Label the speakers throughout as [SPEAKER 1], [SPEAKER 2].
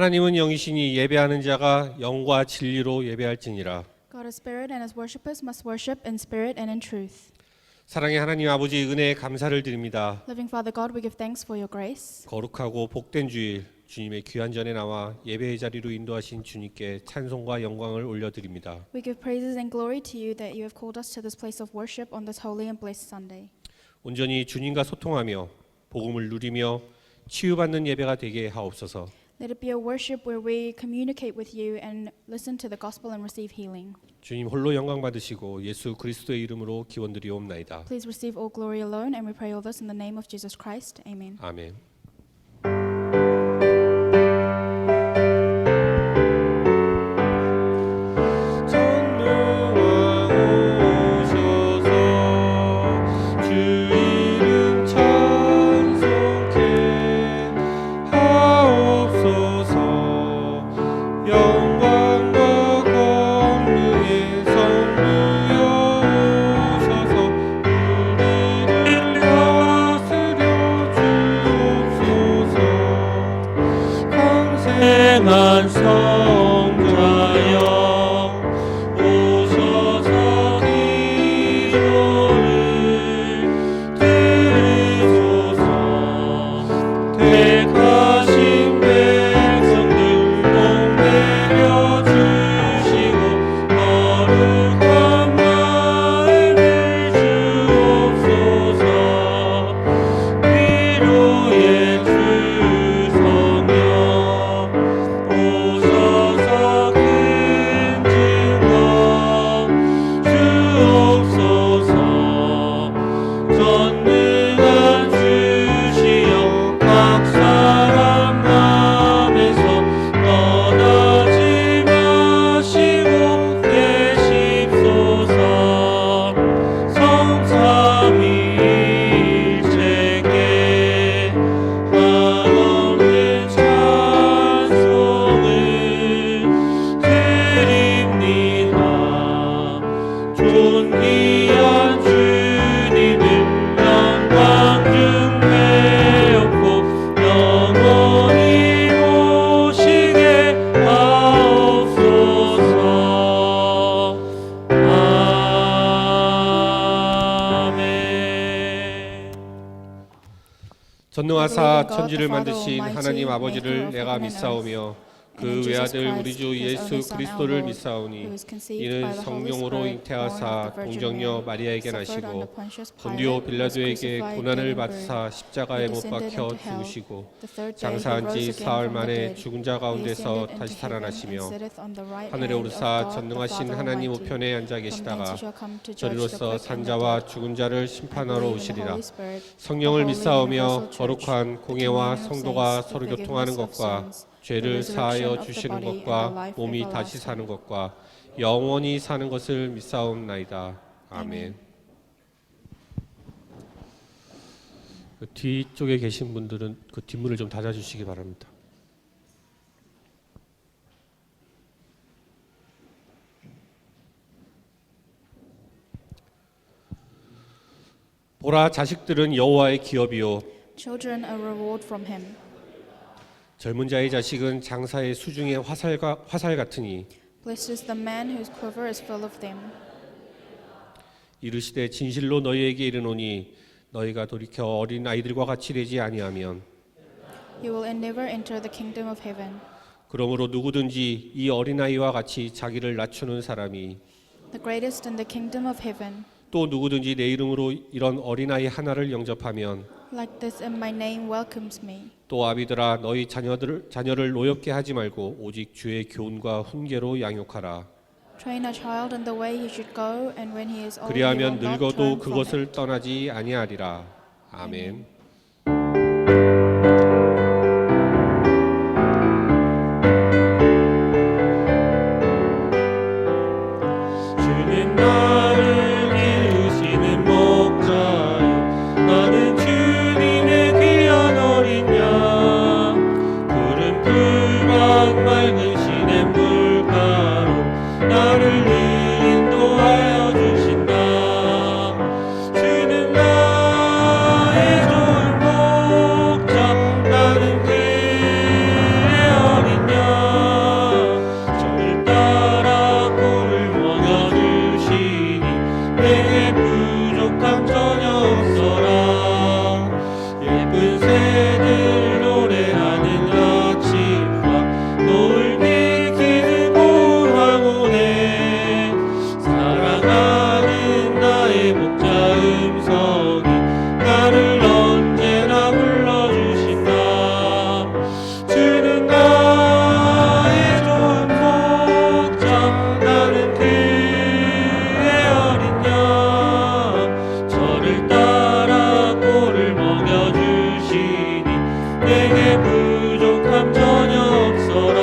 [SPEAKER 1] 하나님은 영이시니 예배하는 자가 영과 진리로 예배할지니라.
[SPEAKER 2] God is spirit, and His worshippers must worship in spirit and in truth.
[SPEAKER 1] 사랑의 하나님 아버지 은혜에 감사를 드립니다.
[SPEAKER 2] Living Father God, we give thanks for your grace.
[SPEAKER 1] 거룩하고 복된 주일 주님의 귀한 전에 나와 예배의 자리로 인도하신 주님께 찬송과 영광을 올려드립니다.
[SPEAKER 2] We give praises and glory to you that you have called us to this place of worship on this holy and blessed Sunday.
[SPEAKER 1] 온전히 주님과 소통하며 복음을 누리며 치유받는 예배가 되게 하옵소서.
[SPEAKER 2] Let it be a worship where we communicate with you and listen to the gospel and receive healing.
[SPEAKER 1] 주님 홀로 영광 받으시고 예수 그리스도의 이름으로 기원드리옵나이다.
[SPEAKER 2] Please receive all glory alone, and we pray all this in the name of Jesus Christ. Amen.
[SPEAKER 1] 아멘. 전능하사 천지를 만드신 하나님 아버지를 내가 믿사오며 그 외아들 우리 주 예수 그리스도를 믿사오니 이는 성령으로 잉태하사 동정녀 마리아에게 나시고 본디오 빌라도에게 고난을 받으사 십자가에 못 박혀 죽으시고 장사한 지 사흘 만에 죽은 자 가운데서 다시 살아나시며 하늘에 오르사 전능하신 하나님 우편에 앉아 계시다가 저리로서 산자와 죽은 자를 심판하러 오시리라. 성령을 믿사오며 거룩한 공예와 성도가 서로 교통하는 것과 죄를 사하여 주시는 것과 몸이 다시 사는 것과 영원히 사는 것을 믿사옵나이다. 아멘. 그 뒤쪽에 계신 분들은 그 뒷문을 좀 닫아주시기 바랍니다. 보라, 자식들은 여호와의 기업이요
[SPEAKER 2] Children a reward from Him.
[SPEAKER 1] 젊은 자의 자식은 장사의 수중의 화살 같으니
[SPEAKER 2] Blessed is the man whose quiver is full of them.
[SPEAKER 1] 이르시되 진실로 너희에게 이르노니 너희가 돌이켜 어린 아이들과 같이 되지 아니하면
[SPEAKER 2] You will never enter the kingdom of heaven.
[SPEAKER 1] 그러므로 누구든지 이 어린아이와 같이 자기를 낮추는 사람이
[SPEAKER 2] The greatest in the kingdom of heaven.
[SPEAKER 1] 또 누구든지 내 이름으로 이런 어린아이 하나를 영접하면
[SPEAKER 2] Like this in my name welcomes me.
[SPEAKER 1] 또 아비들아 너희 자녀를 노엽게 하지 말고 오직 주의 교훈과 훈계로 양육하라.
[SPEAKER 2] Train a child in the way he should go, and when he is old, he
[SPEAKER 1] 그리하면
[SPEAKER 2] will not
[SPEAKER 1] 늙어도
[SPEAKER 2] turn from
[SPEAKER 1] 그것을
[SPEAKER 2] it.
[SPEAKER 1] 떠나지 아니하리라. 아멘.
[SPEAKER 3] 인도하여 주신다. 주는 나의
[SPEAKER 1] 부족함 전혀 없어라. 예쁜 새들 노래하는 아침과 노을 비키는 봄황원에 사랑하는 나의 목자 음성이 나를 언제나 불러주신다. 주는 나의 좋은 목자, 나는 그의 어린 양. 저를 따라 꼴을 먹여주시니 내게 부족함 전혀 없어라.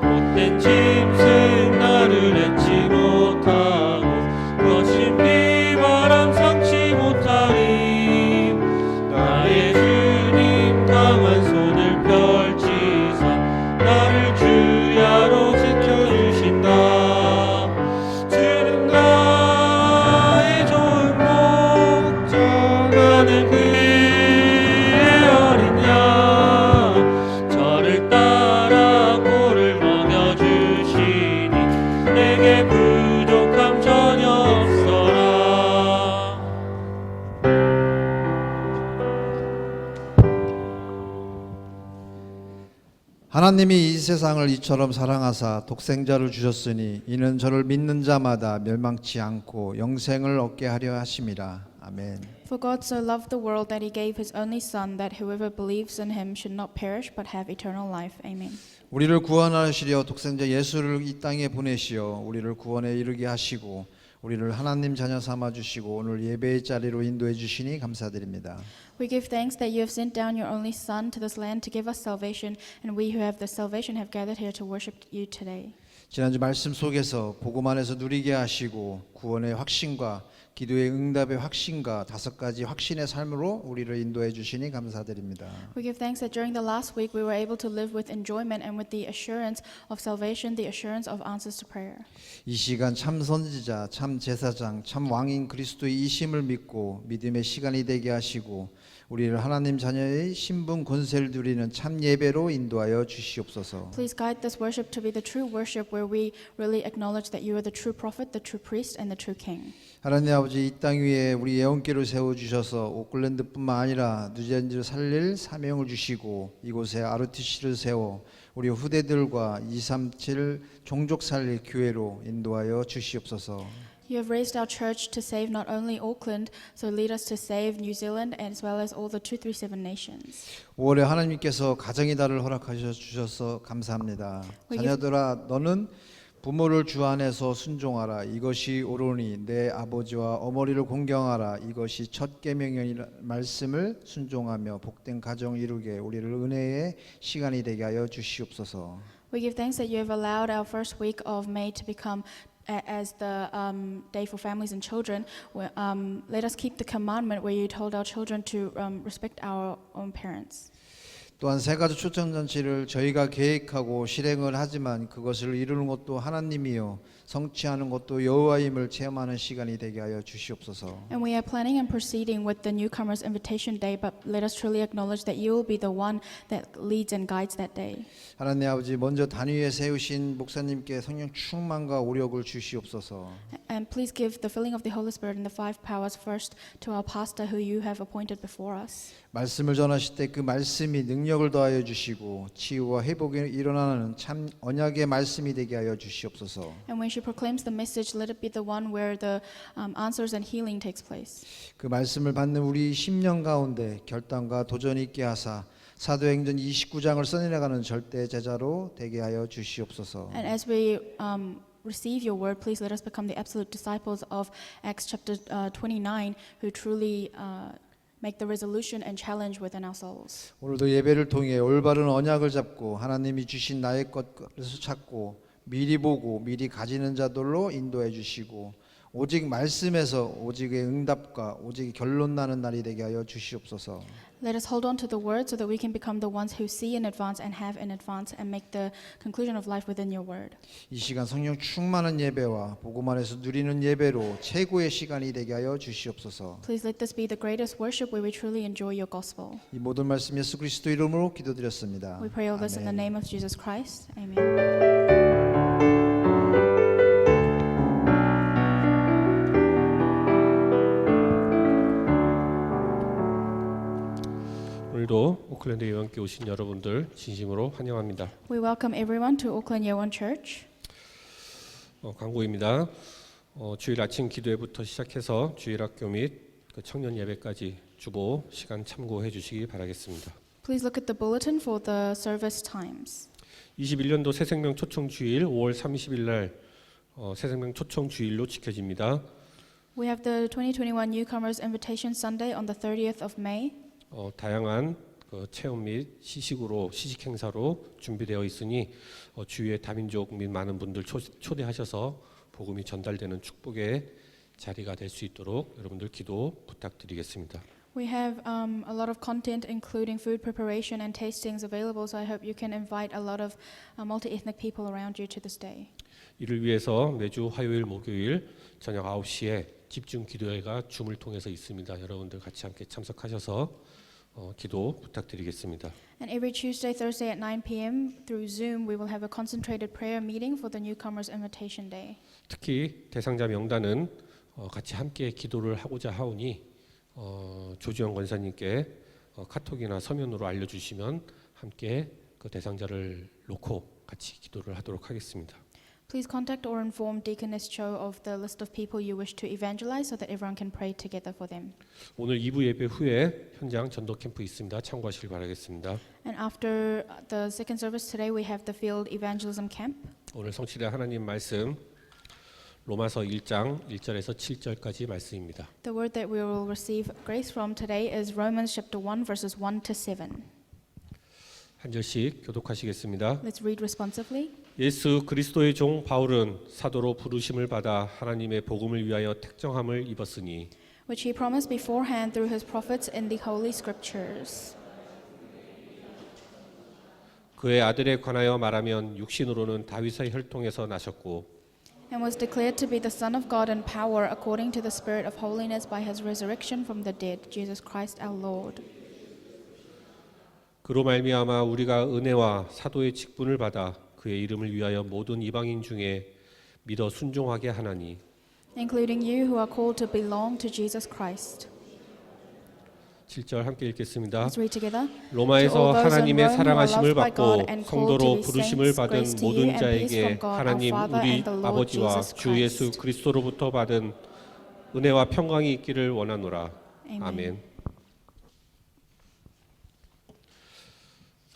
[SPEAKER 1] 못된 짐승 나를 잊지 못하고 거친 비바람 상치 못하리. 나의 주님 강한 손을 펼치사 나를 주야로 지켜주신다. 주는 나의 좋은 목자, 나는 그의 어린 양. 저를 따라 꼴을 먹여주시니 내게 부족함 전혀 없어라.
[SPEAKER 3] 하나님이 이 세상을 이처럼 사랑하사 독생자를 주셨으니 이는 저를 믿는 자마다 멸망치 않고 영생을 얻게 하려 하심이라. 아멘.
[SPEAKER 2] For God so loved the world that he gave his only Son, that whoever believes in him should not perish but have eternal life. Amen.
[SPEAKER 3] 우리를 구원하시려 독생자 예수를 이 땅에 보내시어 우리를 구원에 이르게 하시고 우리를 하나님 자녀 삼아 주시고 오늘 예배의 자리로 인도해 주시니 감사드립니다.
[SPEAKER 2] We give thanks that you have sent down your only Son to this land to give us salvation, and we who have the salvation have gathered here to worship you today.
[SPEAKER 3] 지난주 말씀 속에서 복음 안에서 누리게 하시고 구원의 확신과 기도의 응답의 확신과 5가지 확신의 삶으로 우리를 인도해 주시니 감사드립니다.
[SPEAKER 2] We give thanks that during the last week we were able to live with enjoyment and with the assurance of salvation, the assurance of answers to prayer.
[SPEAKER 3] 이 시간 참 선지자, 참 제사장, 참 왕인 그리스도의 이심을 믿고 믿음의 시간이 되게 하시고 우리를 하나님 자녀의 신분 권세를 누리는 참 예배로 인도하여 주시옵소서.
[SPEAKER 2] Please guide this worship to be the true worship where we really acknowledge that you are the true prophet, the true priest, and the true king.
[SPEAKER 3] 하나님 아버지, 이 땅 위에 우리 예언기를 세워주셔서 오클랜드뿐만 아니라 뉴질랜드를 살릴 사명을 주시고 이곳에 RTC를 세워 우리 후대들과 237 종족 살릴 교회로 인도하여 주시옵소서.
[SPEAKER 2] You have raised our church to save not only Auckland, so lead us to save New Zealand as well as all the 237 nations.
[SPEAKER 3] 5월에 하나님께서 가정의 달을 허락하셔 주셔서 감사합니다. 자녀들아, 너는 부모를 주 안에서 순종하라. 이것이 옳으니 내 아버지와 어머니를 공경하라. 이것이 첫 계명의 말씀을 순종하며 복된 가정 이루게 우리를 은혜의 시간이 되게 하여 주시옵소서.
[SPEAKER 2] We give thanks that you have allowed our first week of May to become as the day for families and children. Let us keep the commandment where you told our children to respect our own parents.
[SPEAKER 3] 또한 세 가지 초청잔치를 저희가 계획하고 실행을 하지만 그것을 이루는 것도 하나님이요 성취하는 것도 여호와임을 체험하는 시간이 되게 하여 주시옵소서.
[SPEAKER 2] And we are planning and proceeding with the newcomers invitation day, but let us truly acknowledge that you will be the one that leads and guides that day.
[SPEAKER 3] 하나님 아버지, 먼저 단위에 세우신 목사님께 성령 충만과 오력을 주시옵소서.
[SPEAKER 2] And please give the filling of the Holy Spirit and the 5 powers first to our pastor who you have appointed before us.
[SPEAKER 3] 말씀을 전하실 때 그 말씀이 능력을 더하여 주시고 치유와 회복이 일어나는 참 언약의 말씀이 되게 하여 주시옵소서.
[SPEAKER 2] And when she proclaims the message, let it be the one where the answers and healing takes place.
[SPEAKER 3] 그 말씀을 받는 우리 10년 가운데 결단과 도전이 있게 하사 사도행전 29장을 써내려가는 절대 제자로 되게 하여 주시옵소서.
[SPEAKER 2] And as we receive your word, please let us become the absolute disciples of Acts chapter 29 who truly make the resolution and challenge within our souls.
[SPEAKER 3] 오늘도 예배를 통해 올바른 언약을 잡고 하나님이 주신 나의 것을 찾고 미리 보고 미리 가지는 자들로 인도해 주시고 오직 말씀에서 오직의 응답과 오직의 결론 나는 날이 되게 하여 주시옵소서.
[SPEAKER 2] Let us hold on to the word so that we can become the ones who see in advance and have in advance and make the conclusion of life within your word.
[SPEAKER 3] 이 시간 성령 충만한 예배와 복음 안에서 누리는 예배로 최고의 시간이 되게 하여 주시옵소서.
[SPEAKER 2] Please let this be the greatest worship where we truly enjoy your gospel.
[SPEAKER 3] 이 모든 말씀 예수 그리스도 이름으로 기도드렸습니다.
[SPEAKER 2] We pray all this in the
[SPEAKER 3] 아멘.
[SPEAKER 2] name of Jesus Christ. Amen.
[SPEAKER 1] 오클랜드 예원교회 오신 여러분들 진심으로 환영합니다.
[SPEAKER 2] We welcome everyone to Auckland Yeowon Church.
[SPEAKER 1] 광고입니다. 주일 아침 기도회부터 시작해서 주일 학교 및 청년 예배까지 주보 시간 참고해 주시기 바라겠습니다.
[SPEAKER 2] Please look at the bulletin for the service times.
[SPEAKER 1] 21년도 새생명 초청 주일 5월 30일 날 새생명 초청 주일로 지켜집니다.
[SPEAKER 2] We have the 2021 Newcomers Invitation Sunday on the 30th of May.
[SPEAKER 1] 다양한 체험 및 시식 행사로 준비되어 있으니 주위의 다민족 및 많은 분들 초대하셔서 복음이 전달되는 축복의 자리가 될 수 있도록 여러분들 기도 부탁드리겠습니다.
[SPEAKER 2] We have a lot of content, including food preparation and tastings available. So I hope you can invite a lot of multi-ethnic people around you to this day.
[SPEAKER 1] 이를 위해서 매주 화요일, 목요일 저녁 9시에 집중 기도회가 줌을 통해서 있습니다. 여러분들 같이 함께 참석하셔서 기도 부탁드리겠습니다.
[SPEAKER 2] And every Tuesday, Thursday at 9 p.m. through Zoom, we will have a concentrated prayer meeting for the Newcomers Invitation Day.
[SPEAKER 1] 특히 대상자 명단은 같이 함께 기도를 하고자 하오니 조지영 권사님께 카톡이나 서면으로 알려주시면 함께 그 대상자를 놓고 같이 기도를 하도록 하겠습니다.
[SPEAKER 2] Please contact or inform Deaconess Cho of the list of people you wish to evangelize so that everyone can pray together for them.
[SPEAKER 1] 오늘 2부 예배 후에 현장 전도 캠프 있습니다. 참고하시길 바라겠습니다.
[SPEAKER 2] And after the second service today, we have the field evangelism camp.
[SPEAKER 1] 오늘 성취될 하나님 말씀 로마서 1장 1절에서 7절까지 말씀입니다.
[SPEAKER 2] The word that we will receive grace from today is Romans chapter 1 verses 1 to 7.
[SPEAKER 1] 한 절씩 교독하시겠습니다.
[SPEAKER 2] Let's read responsively.
[SPEAKER 1] 예수 그리스도의 종 바울은 사도로 부르심을 받아 하나님의 복음을 위하여 택정함을 입었으니
[SPEAKER 2] Which he promised beforehand through his prophets in the holy scriptures.
[SPEAKER 1] 그의 아들에 관하여 말하면 육신으로는 다윗의 혈통에서 나셨고
[SPEAKER 2] And was declared to be the Son of God in power according to the Spirit of holiness by his resurrection from the dead, Jesus Christ our Lord.
[SPEAKER 1] 그로 말미암아 우리가 은혜와 사도의 직분을 받아 그의 이름을 위하여 모든 이방인 중에 믿어 순종하게 하나니
[SPEAKER 2] Including you who are called to belong to Jesus Christ.
[SPEAKER 1] 7절 함께 읽겠습니다.
[SPEAKER 2] Let's read together.
[SPEAKER 1] 로마에서 하나님의 사랑하심을 받고 성도로 부르심을 받은 모든 자에게 하나님 우리 아버지와 주 예수 그리스도로부터 받은 은혜와 평강이 있기를 원하노라. 아멘.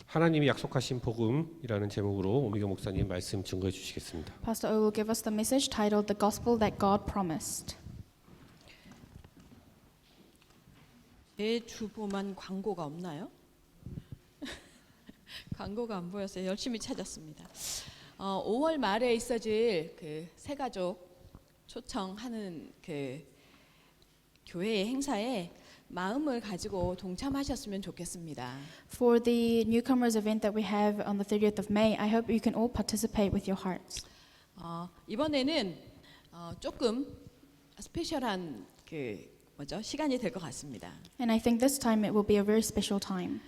[SPEAKER 1] 하나님이 약속하신 복음이라는 제목으로 오미경 목사님 말씀 증거해 주시겠습니다.
[SPEAKER 2] Pastor O will give us the message titled The Gospel That God Promised.
[SPEAKER 4] 내 주보만 광고가 없나요? 광고가 안 보였어요. 열심히 찾았습니다. 5월 말에 있어질 그 새가족 초청하는 그 교회의 행사에 마음을 가지고 동참하셨으면 좋겠습니다.
[SPEAKER 2] For the newcomers event that we have on the 30th of May, I hope you can all participate with your hearts.
[SPEAKER 4] 이번에는 조금 스페셜한 시간이 될 것 같습니다.
[SPEAKER 2] And I think this time it will be a very special time.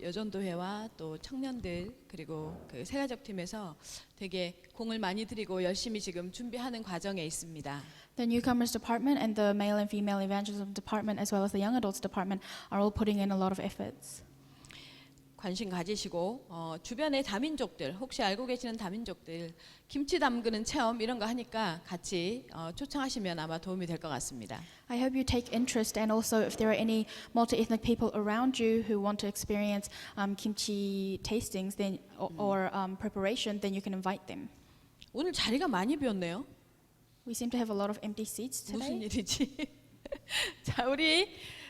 [SPEAKER 4] 여전도회와 또 청년들 그리고 그 새가족 팀에서 되게 공을 많이 들이고 열심히 지금 준비하는 과정에 있습니다.
[SPEAKER 2] The newcomers department and the male and female evangelism department as well as the young adults department are all putting in a lot of efforts.
[SPEAKER 4] 관심 가지시고 주변의 다민족들 혹시 알고 계시는 다민족들 김치 담그는 체험 이런 거 하니까 같이 초청하시면 아마 도움이 될 것 같습니다.
[SPEAKER 2] I hope you take interest, and also if there are any multi-ethnic people around you who want to experience kimchi tastings then or preparation, then you can invite them.
[SPEAKER 4] 오늘 자리가 많이 비었네요.
[SPEAKER 2] We seem to have a lot of empty seats today.
[SPEAKER 4] 무슨 일이지? 자, 우리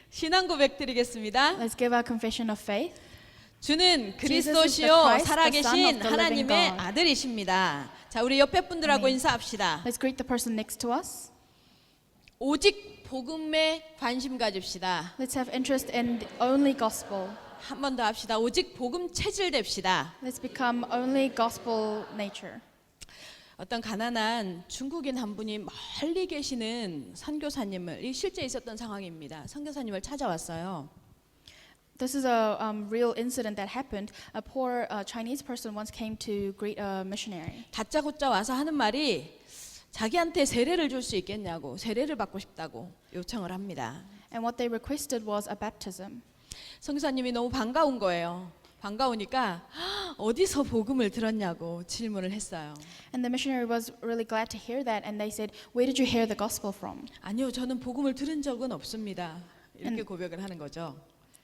[SPEAKER 4] 신앙 고백 드리겠습니다.
[SPEAKER 2] Let's give our confession of faith.
[SPEAKER 4] 주는
[SPEAKER 2] Jesus is the
[SPEAKER 4] 그리스도시요
[SPEAKER 2] Christ, the Son
[SPEAKER 4] 살아계신
[SPEAKER 2] of the living
[SPEAKER 4] 하나님의
[SPEAKER 2] God.
[SPEAKER 4] 아들이십니다. 자, 우리 옆에 분들하고
[SPEAKER 2] 아멘.
[SPEAKER 4] 인사합시다.
[SPEAKER 2] Let's greet the person next to us.
[SPEAKER 4] 오직 복음에 관심 가집시다.
[SPEAKER 2] Let's have interest in the only gospel.
[SPEAKER 4] 한 번 더 합시다. 오직 복음 체질 됩시다.
[SPEAKER 2] Let's become only gospel nature.
[SPEAKER 4] 어떤 가난한 중국인 한 분이 멀리 계시는 선교사님을, 이 실제 있었던 상황입니다. 선교사님을 찾아왔어요.
[SPEAKER 2] This is a real incident that happened. A poor Chinese person once came to greet a missionary.
[SPEAKER 4] 다짜고짜 와서 하는 말이 자기한테 세례를 줄 수 있겠냐고, 세례를 받고 싶다고 요청을 합니다.
[SPEAKER 2] And what they requested was a baptism.
[SPEAKER 4] 성사님이 너무 반가운 거예요. 반가우니까 어디서 복음을 들었냐고 질문을 했어요.
[SPEAKER 2] And the missionary was really glad to hear that, and they said, "Where did you hear the gospel from?"
[SPEAKER 4] 아니요, 저는 복음을 들은 적은 없습니다. 이렇게 고백을 하는 거죠.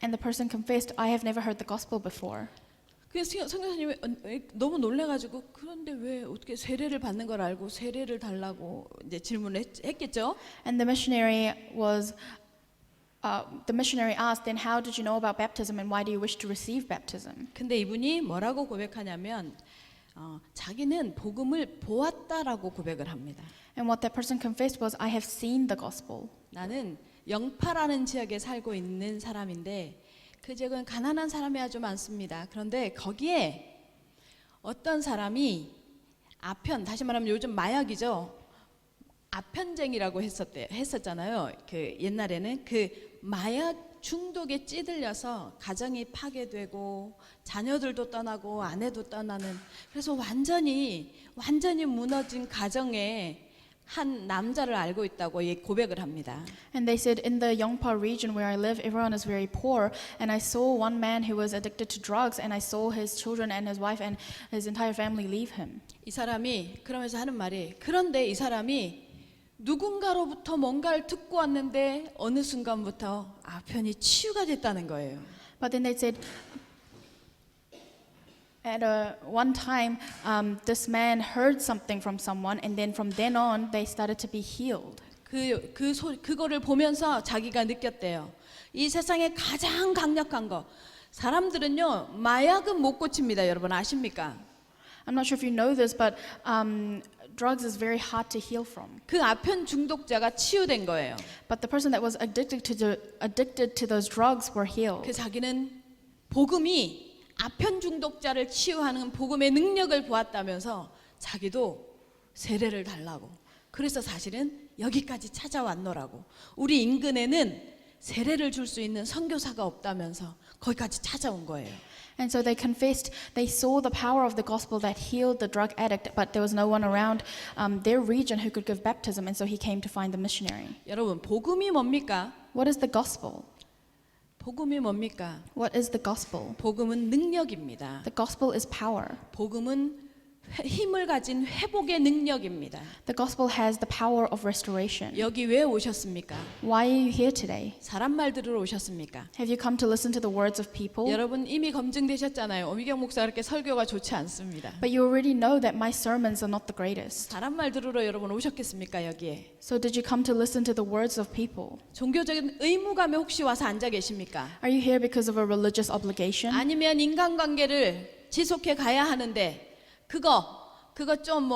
[SPEAKER 2] And the person confessed, "I have never heard the gospel before."
[SPEAKER 4] 그래서 성교사님이 너무 놀래가지고 그런데 왜 어떻게 세례를 받는 걸 알고 세례를 달라고 이제 질문을 했겠죠.
[SPEAKER 2] And the missionary asked, "Then how did you know about baptism, and why do you wish to receive baptism?"
[SPEAKER 4] 근데 이분이 뭐라고 고백하냐면 자기는 복음을 보았다라고 고백을 합니다.
[SPEAKER 2] And what that person confessed was, "I have seen the gospel."
[SPEAKER 4] 나는 영파라는 지역에 살고 있는 사람인데 그 지역은 가난한 사람이 아주 많습니다. 그런데 거기에 어떤 사람이 다시 말하면 요즘 마약이죠. 아편쟁이라고 했었잖아요. 그 옛날에는 그 마약 중독에 찌들려서 가정이 파괴되고 자녀들도 떠나고 아내도 떠나는, 그래서 완전히 무너진 가정에 한 남자를 알고 있다고 고백을 합니다.
[SPEAKER 2] And they said, "In the Yongpa region where I live, everyone is very poor, and I saw one man who was addicted to drugs, and I saw his children and his wife and his entire family leave him."
[SPEAKER 4] 이 사람이 그러면서 하는 말이, 그런데 이 사람이 누군가로부터 뭔가를 듣고 왔는데 어느 순간부터 아편이 치유가 됐다는 거예요.
[SPEAKER 2] But then they said, at one time, this man heard something from someone, and then from then on, they started to be healed.
[SPEAKER 4] 그거를 보면서 자기가 느꼈대요. 이 세상에 가장 강력한 거, 사람들은요 마약은 못 고칩니다. 여러분 아십니까?
[SPEAKER 2] I'm not sure if you know this, but drugs is very hard to heal from.
[SPEAKER 4] 그 아편 중독자가 치유된 거예요.
[SPEAKER 2] But the person that was addicted to those drugs were healed.
[SPEAKER 4] 그 자기는 복음이 아편 중독자를 치유하는 복음의 능력을 보았다면서 자기도 세례를 달라고. 그래서 사실은 여기까지 찾아왔노라고. 우리 인근에는 세례를 줄 수 있는 선교사가 없다면서 거기까지 찾아온 거예요.
[SPEAKER 2] And so they confessed they saw the power of the gospel that healed the drug addict, but there was no one around their region who could give baptism, and so he came to find the missionary.
[SPEAKER 4] 여러분, 복음이 뭡니까?
[SPEAKER 2] What is the gospel?
[SPEAKER 4] 복음이 뭡니까?
[SPEAKER 2] What is the gospel?
[SPEAKER 4] 복음은 능력입니다.
[SPEAKER 2] The gospel is power.
[SPEAKER 4] 복음은 힘을 가진 회복의 능력입니다.
[SPEAKER 2] The gospel has the power of restoration.
[SPEAKER 4] 여기 왜 오셨습니까?
[SPEAKER 2] Why are you here today?
[SPEAKER 4] 사람 말 들으러 오셨습니까?
[SPEAKER 2] Have you come to listen to the words of people?
[SPEAKER 4] 여러분 이미 검증되셨잖아요. 오미경 목사가 그렇게 설교가 좋지 않습니다.
[SPEAKER 2] But you already know that my sermons are not the greatest.
[SPEAKER 4] 사람 말 들으러 여러분 오셨겠습니까 여기에?
[SPEAKER 2] So did you come to listen to the words of people?
[SPEAKER 4] 종교적인 의무감에 혹시 와서 앉아 계십니까?
[SPEAKER 2] Are you here because of a religious obligation?
[SPEAKER 4] 아니면 인간관계를 지속해 가야 하는데 그거 좀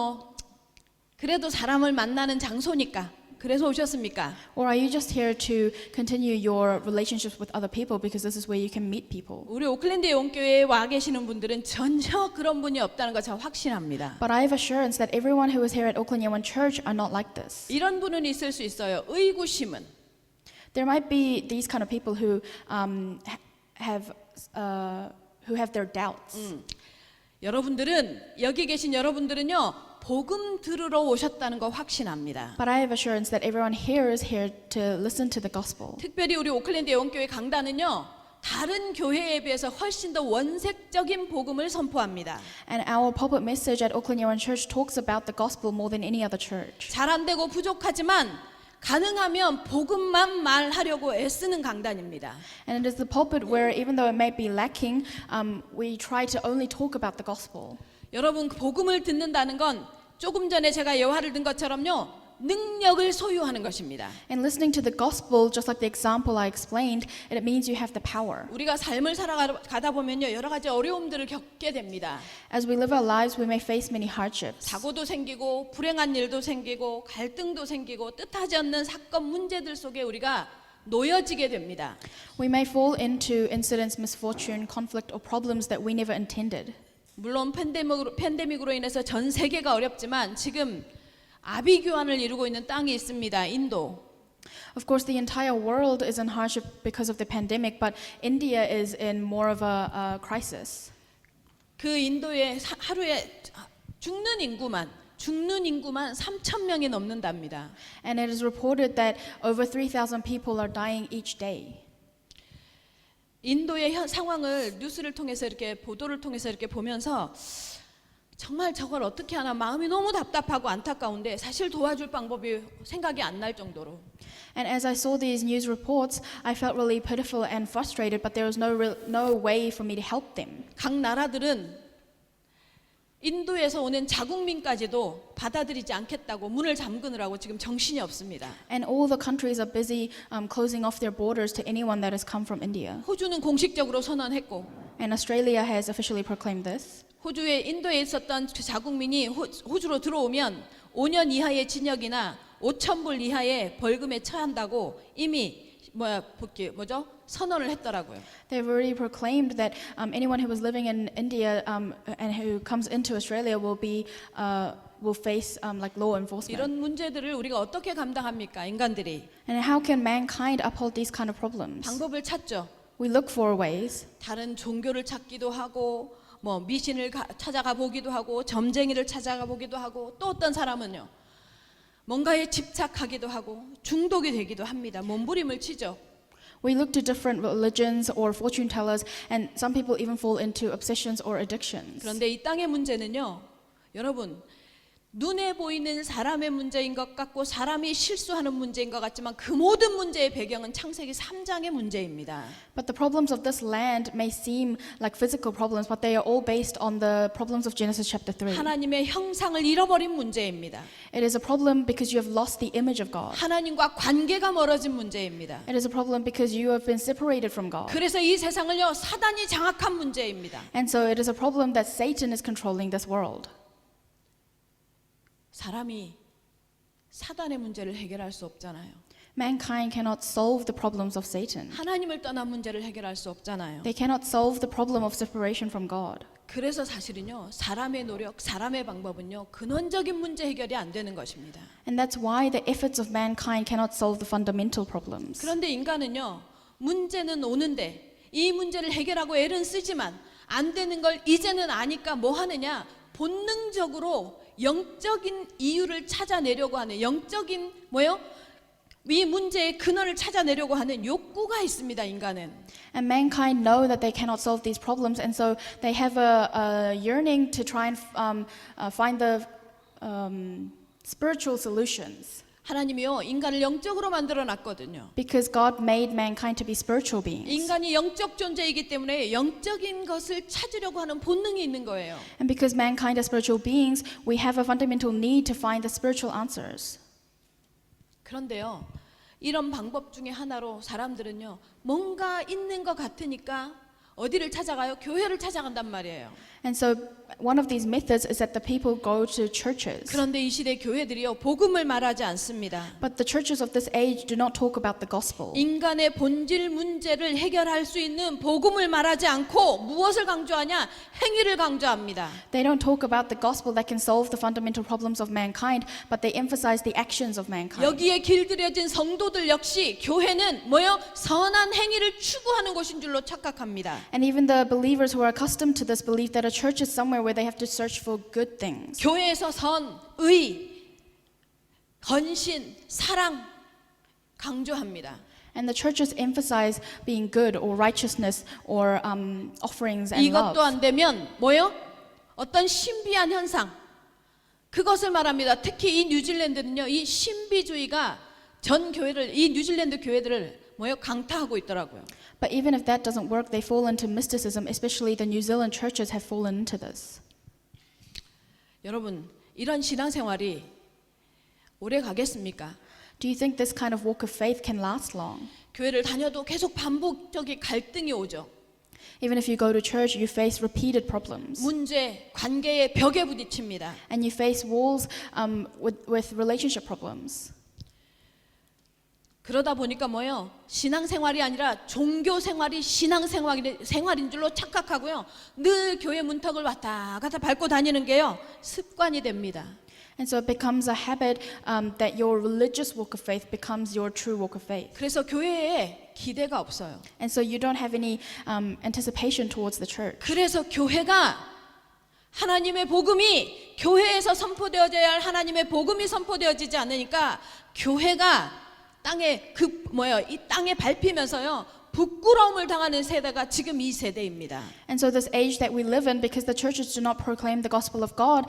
[SPEAKER 4] 그래도 사람을 만나는 장소니까 그래서 오셨습니까?
[SPEAKER 2] Or are you just here to continue your relationships with other people because this is where you can meet people?
[SPEAKER 4] 우리 오클랜드 용교회에 와 계시는 분들은 전혀 그런 분이 없다는 거 제가 확신합니다.
[SPEAKER 2] But I have assurance that everyone who is here at Oakland Yeowon Church are not like this.
[SPEAKER 4] 이런 분은 있을 수 있어요. 의구심은.
[SPEAKER 2] There might be these kind of people who have their doubts.
[SPEAKER 4] 여러분들은 여기 계신 여러분들은요 복음 들으러 오셨다는 거 확신합니다.
[SPEAKER 2] But I have assurance that everyone here is here to listen to the gospel.
[SPEAKER 4] 특별히 우리 오클랜드 예원교회 강단은요 다른 교회에 비해서 훨씬 더 원색적인 복음을 선포합니다.
[SPEAKER 2] And our pulpit message at Oakland Yeowon Church talks about the gospel more than any other church.
[SPEAKER 4] 잘 안 되고 부족하지만 가능하면 복음만 말하려고 애쓰는 강단입니다.
[SPEAKER 2] And it is the pulpit where even though it may be lacking, we try to only talk about the gospel.
[SPEAKER 4] 여러분 복음을 듣는다는 건 조금 전에 제가 예화를 든 것처럼요 능력을 소유하는 것입니다.
[SPEAKER 2] And listening to the gospel, just like the example I explained, it means you have the power.
[SPEAKER 4] 우리가 삶을 살아가다 보면요 여러 가지 어려움들을 겪게 됩니다.
[SPEAKER 2] As we live our lives, we may face many hardships.
[SPEAKER 4] 사고도 생기고 불행한 일도 생기고 갈등도 생기고 뜻하지 않는 사건 문제들 속에 우리가 놓여지게 됩니다.
[SPEAKER 2] We may fall into incidents, misfortune, conflict, or problems that we never intended.
[SPEAKER 4] 물론 팬데믹으로 인해서 전 세계가 어렵지만 지금 아비규환을 이루고 있는 땅이 있습니다. 인도.
[SPEAKER 2] Of course, the entire world is in hardship because of the pandemic, but India is in more of a crisis.
[SPEAKER 4] 그 인도에 하루에 죽는 인구만 3,000명이 넘는답니다.
[SPEAKER 2] And it is reported that over 3,000 people are dying each day.
[SPEAKER 4] 인도의 상황을 뉴스를 통해서 이렇게 보도를 통해서 이렇게 보면서 정말 저걸 어떻게 하나 마음이 너무 답답하고 안타까운데 사실 도와줄 방법이 생각이 안 날 정도로.
[SPEAKER 2] And as I saw these news reports, I felt really pitiful and frustrated, but there was no way for me to help them.
[SPEAKER 4] 각 나라들은 인도에서 오는 자국민까지도 받아들이지 않겠다고 문을 잠그느라고 지금 정신이 없습니다.
[SPEAKER 2] And all the countries are busy closing off their borders to anyone that has come from India.
[SPEAKER 4] 호주는 공식적으로 선언했고
[SPEAKER 2] And Australia has officially proclaimed this.
[SPEAKER 4] 호주에 인도에 있었던 그 자국민이 호주로 들어오면 5년 이하의 징역이나 5,000불 이하의 벌금에 처한다고 이미 선언을 했더라고요.
[SPEAKER 2] They've already proclaimed that anyone who was living in India and who comes into Australia will face like law enforcement.
[SPEAKER 4] 이런 문제들을 우리가 어떻게 감당합니까, 인간들이?
[SPEAKER 2] And how can mankind uphold these kind of problems?
[SPEAKER 4] 방법을 찾죠.
[SPEAKER 2] We look for ways.
[SPEAKER 4] 다른 종교를 찾기도 하고 미신을 찾아가 보기도 하고 점쟁이를 찾아가 보기도 하고 또 어떤 사람은요 뭔가에 집착하기도 하고 중독이 되기도 합니다. 몸부림을 치죠.
[SPEAKER 2] We look to different religions or fortune tellers, and some people even fall into obsessions or addictions.
[SPEAKER 4] 그런데 이 땅의 문제는요, 여러분 눈에 보이는 사람의 문제인 것 같고 사람이 실수하는 문제인 것 같지만 그 모든 문제의 배경은 창세기 3장의 문제입니다.
[SPEAKER 2] But the problems of this land may seem like physical problems, but they are all based on the problems of Genesis chapter 3.
[SPEAKER 4] 하나님의 형상을 잃어버린 문제입니다.
[SPEAKER 2] It is a problem because you have lost the image of God.
[SPEAKER 4] 하나님과 관계가 멀어진 문제입니다.
[SPEAKER 2] It is a problem because you have been separated from God.
[SPEAKER 4] 그래서 이 세상을요 사단이 장악한 문제입니다.
[SPEAKER 2] And so it is a problem that Satan is controlling this world.
[SPEAKER 4] 사람이 사단의 문제를 해결할 수 없잖아요.
[SPEAKER 2] Mankind cannot solve the problems of Satan.
[SPEAKER 4] 하나님을 떠난 문제를 해결할 수 없잖아요.
[SPEAKER 2] They cannot solve the problem of separation from God.
[SPEAKER 4] 그래서 사실은요 사람의 노력, 사람의 방법은요 근원적인 문제 해결이 안 되는 것입니다.
[SPEAKER 2] And that's why the efforts of mankind cannot solve the fundamental problems.
[SPEAKER 4] 그런데 인간은요 문제는 오는데 이 문제를 해결하고 애는 쓰지만 안 되는 걸 이제는 아니까 뭐 하느냐 본능적으로 영적인 이유를 찾아내려고 하는 영적인 이 문제의 근원을 찾아내려고 하는 욕구가 있습니다. 인간은.
[SPEAKER 2] And mankind know that they cannot solve these problems, and so they have a yearning to try and find the spiritual solutions.
[SPEAKER 4] 하나님이요 인간을 영적으로 만들어 놨거든요.
[SPEAKER 2] Because God made mankind to be spiritual beings.
[SPEAKER 4] 인간이 영적 존재이기 때문에 영적인 것을 찾으려고 하는 본능이 있는 거예요.
[SPEAKER 2] And because mankind are spiritual beings, we have a fundamental need to find the spiritual answers.
[SPEAKER 4] 그런데요, 이런 방법 중에 하나로 사람들은요, 뭔가 있는 것 같으니까 어디를 찾아가요? 교회를 찾아간단 말이에요.
[SPEAKER 2] And so one of these methods is that the people go to churches.
[SPEAKER 4] 그런데 이 시대 교회들이요, 복음을 말하지 않습니다.
[SPEAKER 2] But the churches of this age do not talk about the gospel.
[SPEAKER 4] 인간의 본질 문제를 해결할 수 있는 복음을 말하지 않고 무엇을 강조하냐? 행위를 강조합니다.
[SPEAKER 2] They don't talk about the gospel that can solve the fundamental problems of mankind, but they emphasize the actions of mankind.
[SPEAKER 4] 여기에 길들여진 성도들 역시 교회는 선한 행위를 추구하는 곳인 줄로 착각합니다.
[SPEAKER 2] And even the believers who are accustomed to this believe that a church is somewhere where they have to search for good things.
[SPEAKER 4] 교회에서 선, 의, 헌신, 사랑 강조합니다.
[SPEAKER 2] And the churches emphasize being good or righteousness or offerings and love.
[SPEAKER 4] 이것도 안 되면 어떤 신비한 현상 그것을 말합니다. 특히 이 뉴질랜드는요. 이 신비주의가 전 교회를 이 뉴질랜드 교회들을 강타하고 있더라고요.
[SPEAKER 2] But even if that doesn't work, they fall into mysticism, especially the New Zealand churches have fallen into this.
[SPEAKER 4] 여러분, 이런 신앙생활이 오래 가겠습니까?
[SPEAKER 2] Do you think this kind of walk of faith can last long?
[SPEAKER 4] 교회를 다녀도 계속 반복적인 갈등이 오죠.
[SPEAKER 2] Even if you go to church, you face repeated problems.
[SPEAKER 4] 문제, 관계의 벽에 부딪힙니다.
[SPEAKER 2] And you face walls with relationship problems.
[SPEAKER 4] 그러다 보니까 신앙생활이 아니라 종교생활이 신앙생활인 줄로 착각하고요. 늘 교회 문턱을 왔다 갔다 밟고 다니는 게요. 습관이 됩니다.
[SPEAKER 2] And so it becomes a habit that your religious walk of faith becomes your true walk of faith.
[SPEAKER 4] 그래서 교회에 기대가 없어요.
[SPEAKER 2] And so you don't have any anticipation towards the church.
[SPEAKER 4] 그래서 교회가 하나님의 복음이 교회에서 선포되어져야 할 하나님의 복음이 선포되어지지 않으니까 교회가 땅에 이 땅에 밟히면서요 부끄러움을 당하는 세대가 지금 이 세대입니다.
[SPEAKER 2] And so this age that we live in, because the churches do not proclaim the gospel of God,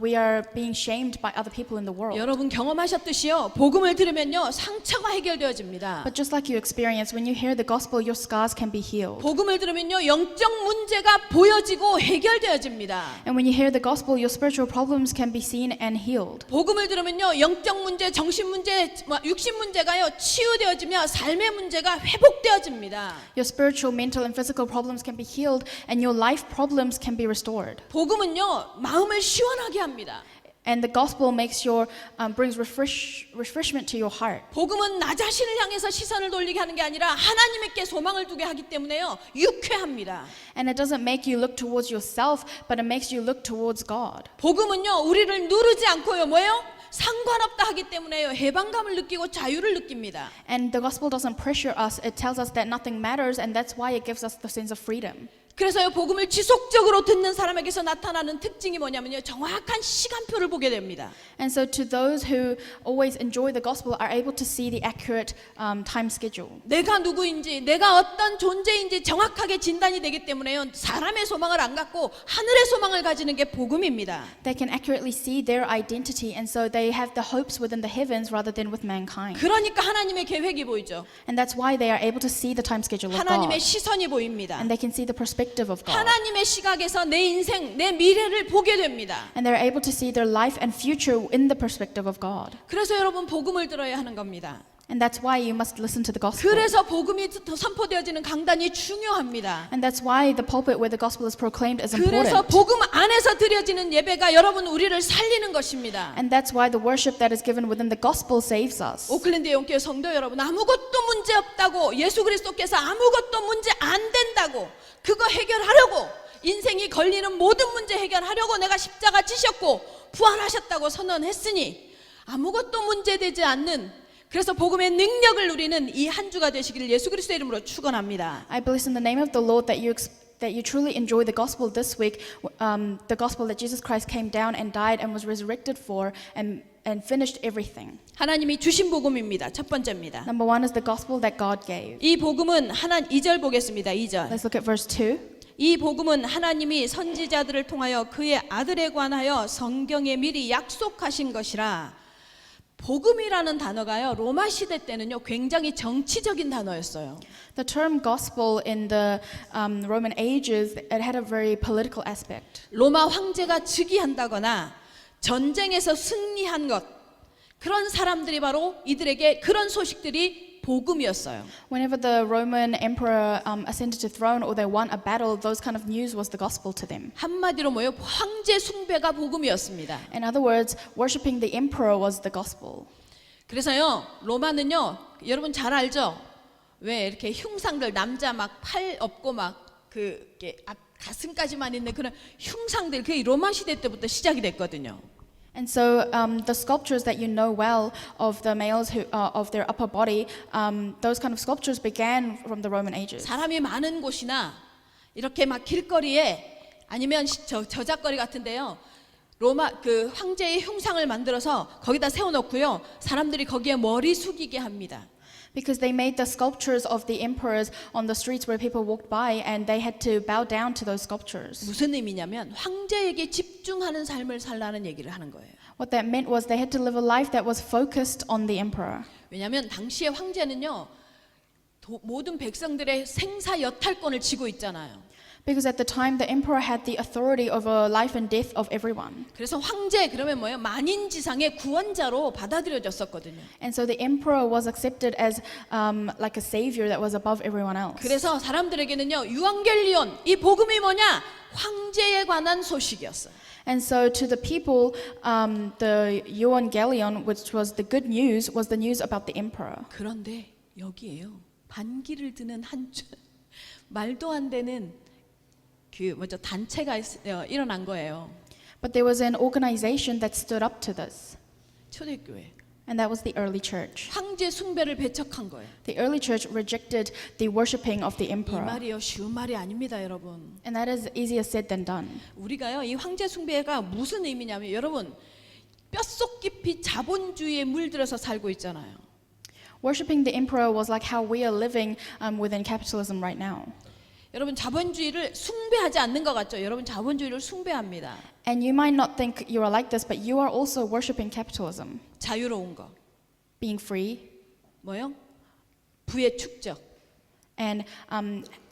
[SPEAKER 2] we are being shamed by other people in the world.
[SPEAKER 4] 여러분 경험하셨듯이요. 복음을 들으면요. 상처가 해결되어집니다.
[SPEAKER 2] But just like you experience, when you hear the gospel, your scars can be healed.
[SPEAKER 4] 복음을 들으면요. 영적 문제가 보여지고 해결되어집니다.
[SPEAKER 2] And when you hear the gospel, your spiritual problems can be seen and healed.
[SPEAKER 4] 복음을 들으면요. 영적 문제, 정신 문제, 육신 문제가요. 치유되어지며 삶의 문제가 회복되어집니다.
[SPEAKER 2] Your spiritual, mental, and physical problems can be healed, and your life problems can be restored.
[SPEAKER 4] 복음은요. 마음을 시원하게 합니다.
[SPEAKER 2] And the gospel makes your brings refreshment to your heart.
[SPEAKER 4] 복음은 나 자신을 향해서 시선을 돌리게 하는 게 아니라 하나님께 소망을 두게 하기 때문에요. 유쾌합니다.
[SPEAKER 2] And it doesn't make you look towards yourself, but it makes you look towards God.
[SPEAKER 4] 복음은요. 우리를 누르지 않고요. 뭐예요? 상관없다 하기 때문에요. 해방감을 느끼고 자유를 느낍니다.
[SPEAKER 2] And the gospel doesn't pressure us. It tells us that nothing matters, and that's why it gives us the sense of freedom.
[SPEAKER 4] 그래서요. 복음을 지속적으로 듣는 사람에게서 나타나는 특징이 뭐냐면요. 정확한 시간표를 보게 됩니다.
[SPEAKER 2] And so to those who always enjoy the gospel are able to see the accurate time schedule.
[SPEAKER 4] 내가 누구인지, 내가 어떤 존재인지 정확하게 진단이 되기 때문에요. 사람의 소망을 안 갖고 하늘의 소망을 가지는 게 복음입니다.
[SPEAKER 2] They can accurately see their identity, and so they have the hopes within the heavens rather than with mankind.
[SPEAKER 4] 그러니까 하나님의 계획이 보이죠.
[SPEAKER 2] And that's why they are able to see the time schedule of
[SPEAKER 4] 하나님의
[SPEAKER 2] God.
[SPEAKER 4] 시선이 보입니다.
[SPEAKER 2] And they can see the perspective of God.
[SPEAKER 4] 하나님의 시각에서 내 인생, 내 미래를 보게 됩니다.
[SPEAKER 2] And they're able to see their life and future in the perspective of God.
[SPEAKER 4] 그래서 여러분 복음을 들어야 하는 겁니다.
[SPEAKER 2] And that's why you must listen to the gospel.
[SPEAKER 4] 그래서 복음이 선포되어지는 강단이 중요합니다.
[SPEAKER 2] And that's why the pulpit where the gospel is proclaimed is
[SPEAKER 4] 그래서
[SPEAKER 2] important.
[SPEAKER 4] 복음 안에서 드려지는 예배가 여러분 우리를 살리는 것입니다.
[SPEAKER 2] And that's why the worship that is given within the gospel saves us.
[SPEAKER 4] 오클랜드 영교회 성도 여러분, 아무것도 문제 없다고, 예수 그리스도께서 아무것도 문제 안 된다고, 그거 해결하려고, 인생이 걸리는 모든 문제 해결하려고 내가 십자가 지셨고 부활하셨다고 선언했으니 아무것도 문제되지 않는, 그래서 복음의 능력을 누리는 이 한 주가 되시기를 예수 그리스도의 이름으로 축원합니다.
[SPEAKER 2] I bless in the name of the Lord that you truly enjoy the gospel this week, the gospel that Jesus Christ came down and died and was resurrected for and finished everything.
[SPEAKER 4] 하나님이 주신 복음입니다. 첫 번째입니다.
[SPEAKER 2] Number one is the gospel that God gave.
[SPEAKER 4] 이 복음은 2절 보겠습니다. 2절.
[SPEAKER 2] Let's look at verse 2.
[SPEAKER 4] 이 복음은 하나님이 선지자들을 통하여 그의 아들에 관하여 성경에 미리 약속하신 것이라. 복음이라는 단어가요. 로마 시대 때는요. 굉장히 정치적인 단어였어요.
[SPEAKER 2] The term gospel in the Roman ages, it had a very political aspect.
[SPEAKER 4] 로마 황제가 즉위한다거나 전쟁에서 승리한 것, 그런 사람들이 바로 이들에게 그런 소식들이 복음이었어요.
[SPEAKER 2] Whenever the Roman emperor ascended to throne or they won a battle, those kind of news was the gospel to them.
[SPEAKER 4] 한마디로 뭐예요? 황제 숭배가 복음이었습니다.
[SPEAKER 2] In other words, worshiping the emperor was the gospel.
[SPEAKER 4] 그래서요. 로마는요. 여러분 잘 알죠? 왜 이렇게 흉상들, 남자 막 팔 없고 막 그게 앞 가슴까지만 있는 그런 흉상들, 그게 로마 시대 때부터 시작이 됐거든요.
[SPEAKER 2] And so the sculptures that you know well of the males who of their upper body, those kind of sculptures began from the Roman ages.
[SPEAKER 4] 사람이 많은 곳이나 이렇게 막 길거리에 아니면 저작거리 같은데요. 로마 그 황제의 흉상을 만들어서 거기다 세워놓고요. 사람들이 거기에 머리 숙이게 합니다.
[SPEAKER 2] Because they made the sculptures of the emperors on the streets where people walked by, and they had to bow down to those sculptures.
[SPEAKER 4] 무슨 의미냐면 황제에게 집중하는 삶을 살라는 얘기를 하는 거예요.
[SPEAKER 2] What that meant was they had to live a life that was focused on the emperor.
[SPEAKER 4] 왜냐하면 당시의 황제는요. 모든 백성들의 생사 여탈권을 쥐고 있잖아요.
[SPEAKER 2] Because at the time the emperor had the authority over life and death of everyone.
[SPEAKER 4] 그래서 황제 그러면 뭐예요? 만인지상의 구원자로 받아들여졌었거든요.
[SPEAKER 2] And so the emperor was accepted as like a savior that was above everyone else.
[SPEAKER 4] 그래서 사람들에게는요. 유앙겔리온, 이 복음이 뭐냐? 황제에 관한 소식이었어요.
[SPEAKER 2] And so to the people, the Evangelion, which was the good news, was the news about the emperor.
[SPEAKER 4] 그런데 여기에요. 반기를 드는 한 말도 안 되는 단체가 일어난 거예요.
[SPEAKER 2] But there was an organization that stood up to this,
[SPEAKER 4] 초대교회.
[SPEAKER 2] and that was the early church.
[SPEAKER 4] 황제 숭배를 배척한 거예요.
[SPEAKER 2] The early church rejected the worshiping of the
[SPEAKER 4] 이
[SPEAKER 2] emperor.
[SPEAKER 4] 말이요 쉬운 말이 아닙니다, 여러분.
[SPEAKER 2] And that is easier said than done.
[SPEAKER 4] 우리가요 이 황제 숭배가 무슨 의미냐면 여러분 뼛속 깊이 자본주의에 물들어서 살고 있잖아요.
[SPEAKER 2] Worshipping the emperor was like how we are living within capitalism right now.
[SPEAKER 4] 여러분 자본주의를 숭배하지 않는 것 같죠? 여러분 자본주의를 숭배합니다.
[SPEAKER 2] And you might not think you are like this, but you are also worshipping capitalism.
[SPEAKER 4] 자유로운 거,
[SPEAKER 2] Being free
[SPEAKER 4] 뭐요? 부의 축적,
[SPEAKER 2] and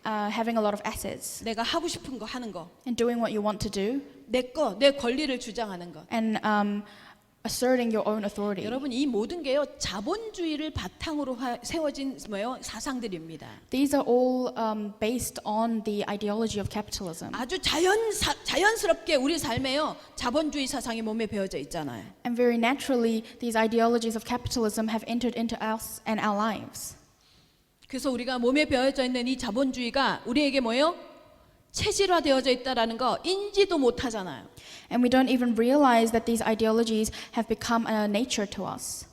[SPEAKER 2] having a lot of assets
[SPEAKER 4] 내가 하고 싶은 거 하는 거,
[SPEAKER 2] and doing what you want to do
[SPEAKER 4] 내 권리를 주장하는 거.
[SPEAKER 2] and asserting your own authority.
[SPEAKER 4] 여러분 이 모든 게요 자본주의를 바탕으로 세워진 뭐요 사상들입니다.
[SPEAKER 2] These are all based on the ideology of capitalism.
[SPEAKER 4] 아주 자연스럽게 우리 삶에요 자본주의 사상이 몸에 배어져 있잖아요.
[SPEAKER 2] And very naturally, these ideologies of capitalism have entered into us and our lives.
[SPEAKER 4] 그래서 우리가 몸에 배어져 있는 이 자본주의가 우리에게 뭐예요? 체질화되어져 있다라는 거 인지도 못하잖아요.
[SPEAKER 2] And we don't even realize that these ideologies have become a nature to us.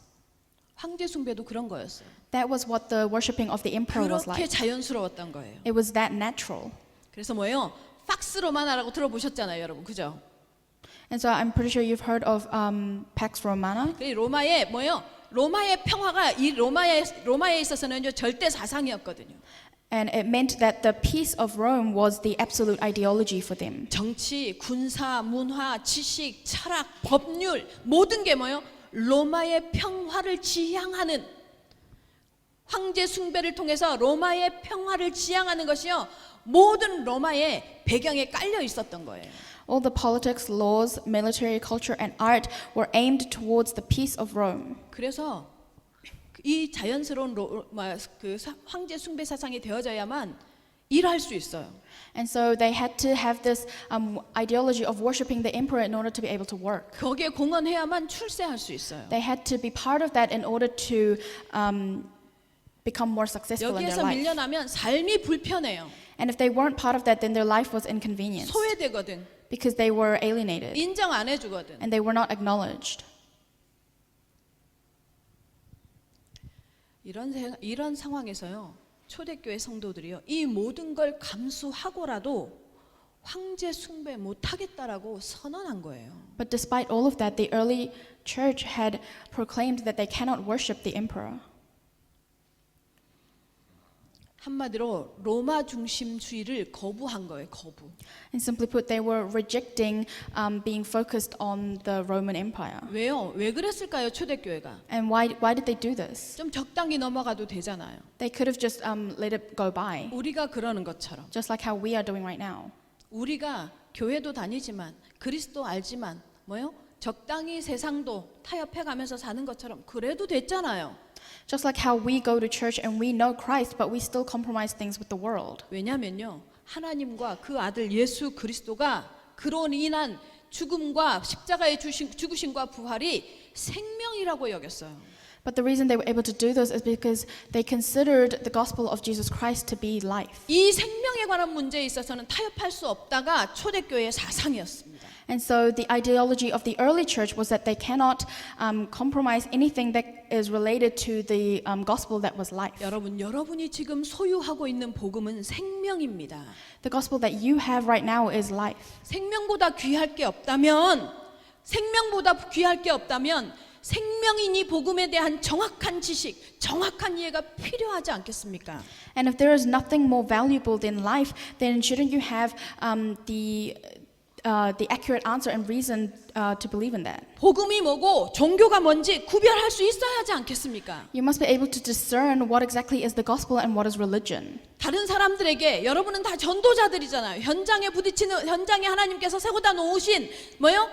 [SPEAKER 4] 황제 숭배도 그런 거였어요.
[SPEAKER 2] That was what the worshipping of the emperor was
[SPEAKER 4] 그렇게
[SPEAKER 2] like.
[SPEAKER 4] 자연스러웠던 거예요.
[SPEAKER 2] It was that natural.
[SPEAKER 4] 그래서 뭐예요? 팍스 로마나라고 들어보셨잖아요, 여러분. 그죠?
[SPEAKER 2] And so I'm pretty sure you've heard of Pax Romana.
[SPEAKER 4] 그 로마의 뭐예요? 로마의 평화가 이 로마에 있어서는 절대 사상이었거든요.
[SPEAKER 2] And it meant that the peace of Rome was the absolute ideology for them.
[SPEAKER 4] 정치, 군사, 문화, 지식, 철학, 법률 모든 게 뭐예요? 로마의 평화를 지향하는 황제 숭배를 통해서 로마의 평화를 지향하는 것이요. 모든 로마의 배경에 깔려 있었던 거예요.
[SPEAKER 2] All the politics, laws, military, culture, and art were aimed towards the peace of Rome.
[SPEAKER 4] 그래서 이 자연스러운 황제 숭배 사상이 되어져야만 일할 수 있어요.
[SPEAKER 2] And so they had to have this ideology of worshiping the emperor in order to be able to work.
[SPEAKER 4] 거기에 공헌해야만 출세할 수 있어요.
[SPEAKER 2] They had to be part of that in order to become more successful in their
[SPEAKER 4] 여기에서
[SPEAKER 2] life.
[SPEAKER 4] 밀려나면 삶이 불편해요.
[SPEAKER 2] And if they weren't part of that, then their life was inconvenienced
[SPEAKER 4] 소외되거든.
[SPEAKER 2] because they were alienated
[SPEAKER 4] 인정 안 해주거든.
[SPEAKER 2] and they were not acknowledged.
[SPEAKER 4] 이런 상황에서요. 초대교회 성도들이요. 이 모든 걸 감수하고라도 황제 숭배 못 하겠다라고 선언한 거예요.
[SPEAKER 2] But despite all of that, the early church had proclaimed that they cannot worship the emperor.
[SPEAKER 4] 한마디로 로마 중심주의를 거부한 거예요. 거부.
[SPEAKER 2] And simply put, they were rejecting being focused on the Roman Empire.
[SPEAKER 4] 왜요? 왜 그랬을까요? 초대교회가.
[SPEAKER 2] And why did they do this?
[SPEAKER 4] 좀 적당히 넘어가도 되잖아요.
[SPEAKER 2] They could have just let it go by,
[SPEAKER 4] 우리가 그러는 것처럼.
[SPEAKER 2] just like how we are doing right now.
[SPEAKER 4] 우리가 교회도 다니지만 그리스도 알지만 뭐요? 적당히 세상도 타협해가면서 사는 것처럼 그래도 됐잖아요.
[SPEAKER 2] Just like how we go to church and we know Christ, but we still compromise things with the world.
[SPEAKER 4] 왜냐면요. 하나님과 그 아들 예수 그리스도가 그로 인한 죽음과 십자가의 죽으심과 부활이 생명이라고 여겼어요.
[SPEAKER 2] But the reason they were able to do this is because they considered the gospel of Jesus Christ to be life.
[SPEAKER 4] 이 생명에 관한 문제에 있어서는 타협할 수 없다가 초대교회의 사상이었습니다.
[SPEAKER 2] And so the ideology of the early church was that they cannot compromise anything that is related to the gospel that was life.
[SPEAKER 4] 여러분이 지금 소유하고 있는 복음은 생명입니다.
[SPEAKER 2] The gospel that you have right now is life.
[SPEAKER 4] 생명보다 귀할 게 없다면 생명인 이 복음에 대한 정확한 지식, 정확한 이해가 필요하지 않겠습니까?
[SPEAKER 2] And if there is nothing more valuable than life, then shouldn't you have the accurate answer and reason to believe in that?
[SPEAKER 4] 복음이 뭐고 종교가 뭔지 구별할 수 있어야 하지 않겠습니까?
[SPEAKER 2] You must be able to discern what exactly is the gospel and what is religion.
[SPEAKER 4] 다른 사람들에게 여러분은 다 전도자들이잖아요. 현장에 하나님께서 세워다 놓으신 뭐요?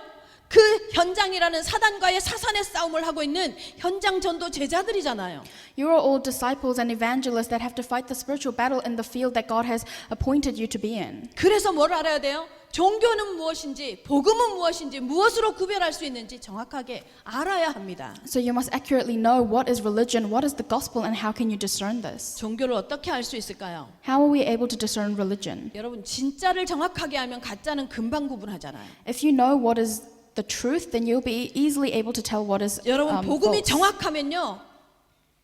[SPEAKER 4] 그 현장이라는 사단과의 사산의 싸움을 하고 있는 현장 전도 제자들이잖아요.
[SPEAKER 2] You are all disciples and evangelists that have to fight the spiritual battle in the field that God has appointed you to be in.
[SPEAKER 4] 그래서 뭘 알아야 돼요? 종교는 무엇인지, 복음은 무엇인지, 무엇으로 구별할 수 있는지 정확하게 알아야 합니다.
[SPEAKER 2] So you must accurately know what is religion, what is the gospel, and how can you discern this?
[SPEAKER 4] 종교를 어떻게 알 수 있을까요?
[SPEAKER 2] How are we able to discern religion?
[SPEAKER 4] 여러분 진짜를 정확하게 알면 가짜는 금방 구분하잖아요.
[SPEAKER 2] If you know what is the truth, then you'll be easily able to tell what is
[SPEAKER 4] 여러분 복음이
[SPEAKER 2] false.
[SPEAKER 4] 정확하면요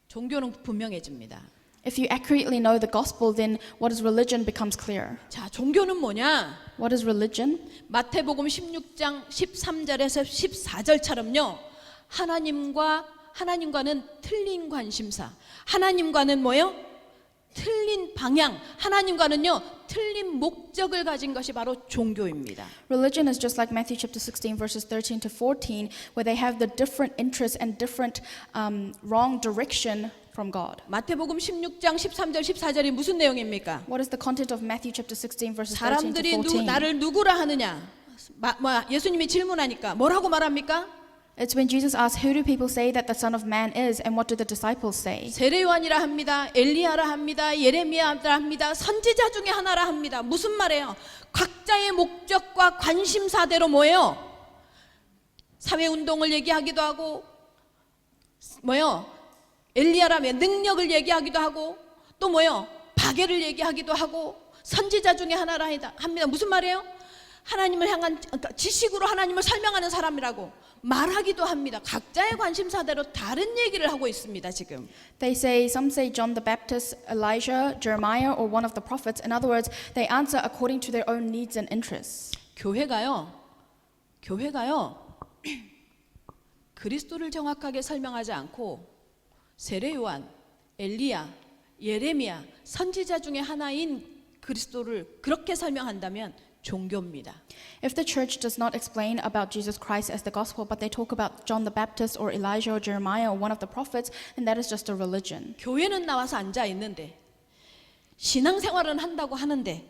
[SPEAKER 4] 종교는 분명해집니다.
[SPEAKER 2] If you accurately know the gospel, then what is religion becomes clear.
[SPEAKER 4] 자, 종교는 뭐냐?
[SPEAKER 2] What is religion?
[SPEAKER 4] 마태복음 16장 13절에서 14절처럼요 하나님과 하나님과는 틀린 관심사, 하나님과는 뭐요? 틀린 방향, 하나님과는요 틀린 목적을 가진 것이 바로 종교입니다.
[SPEAKER 2] Religion is just like Matthew chapter 16 verses 13 to 14 where they have the different interests and different wrong direction from God.
[SPEAKER 4] 마태복음 16장 13절 14절이 무슨 내용입니까?
[SPEAKER 2] What is the content of Matthew chapter 16 verses 13 to
[SPEAKER 4] 사람들이
[SPEAKER 2] 14?
[SPEAKER 4] 나를 누구라 하느냐? 예수님이 질문하니까 뭐라고 말합니까?
[SPEAKER 2] It's when Jesus asks, who do people say that the Son of Man is, and what do the disciples say?
[SPEAKER 4] 세례요한이라 합니다. 엘리야라 합니다. 예레미야라 합니다. 선지자 중에 하나라 합니다. 무슨 말이에요? 각자의 목적과 관심사대로 뭐예요? 사회운동을 얘기하기도 하고 뭐예요? 엘리야라면 능력을 얘기하기도 하고 또 뭐예요? 박애를 얘기하기도 하고 선지자 중에 하나라 합니다. 무슨 말이에요? 하나님을 향한 지식으로 하나님을 설명하는 사람이라고 말하기도 합니다. 각자의 관심사대로 다른 얘기를 하고 있습니다. 지금
[SPEAKER 2] Some say John the Baptist, Elijah, Jeremiah, or one of the prophets. In other words, they answer according to their own needs and interests.
[SPEAKER 4] 교회가요 그리스도를 정확하게 설명하지 않고 세례요한, 엘리야, 예레미야 선지자 중에 하나인 그리스도를 그렇게 설명한다면 종교입니다.
[SPEAKER 2] If the church does not explain about Jesus Christ as the gospel, but they talk about John the Baptist or Elijah or Jeremiah or one of the prophets, then that is just a religion.
[SPEAKER 4] 교회는 나와서 앉아 있는데 신앙생활은 한다고 하는데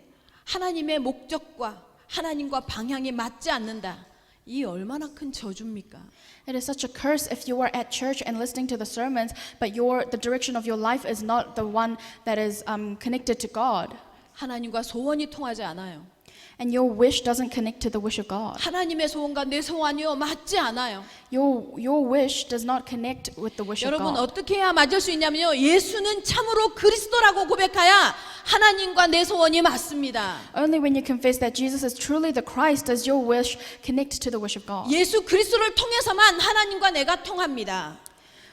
[SPEAKER 4] 하나님의 목적과 하나님과 방향이 맞지 않는다. 이 얼마나 큰 저주입니까?
[SPEAKER 2] It is such a curse if you are at church and listening to the sermons, but the direction of your life is not the one that is connected to God.
[SPEAKER 4] 하나님과 소원이 통하지 않아요.
[SPEAKER 2] And your wish doesn't connect to the wish of God.
[SPEAKER 4] 하나님의 소원과 내 소원이요 맞지 않아요.
[SPEAKER 2] Your wish does not connect with the wish of
[SPEAKER 4] 여러분
[SPEAKER 2] God.
[SPEAKER 4] 어떻게 해야 맞을 수 있냐면요. 예수는 참으로 그리스도라고 고백해야 하나님과 내 소원이 맞습니다.
[SPEAKER 2] Only when you confess that Jesus is truly the Christ does your wish connect to the wish of God.
[SPEAKER 4] 예수 그리스도를 통해서만 하나님과 내가 통합니다.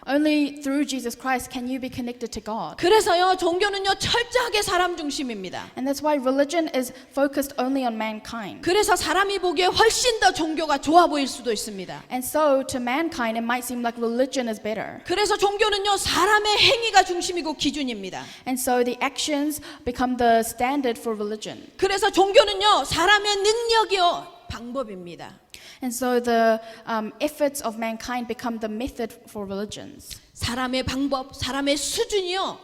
[SPEAKER 2] Only through Jesus Christ can you be connected to God.
[SPEAKER 4] 그래서요 종교는요 철저하게 사람 중심입니다.
[SPEAKER 2] And that's why religion is focused only on mankind.
[SPEAKER 4] 그래서 사람이 보기에 훨씬 더 종교가 좋아 보일 수도 있습니다.
[SPEAKER 2] And so to mankind it might seem like religion is better.
[SPEAKER 4] 그래서 종교는요 사람의 행위가 중심이고 기준입니다.
[SPEAKER 2] And so the actions become the standard for religion.
[SPEAKER 4] 그래서 종교는요 사람의 능력이요 방법입니다.
[SPEAKER 2] And so the efforts of mankind become the method for religions.
[SPEAKER 4] 사람의 방법, 사람의 수준이요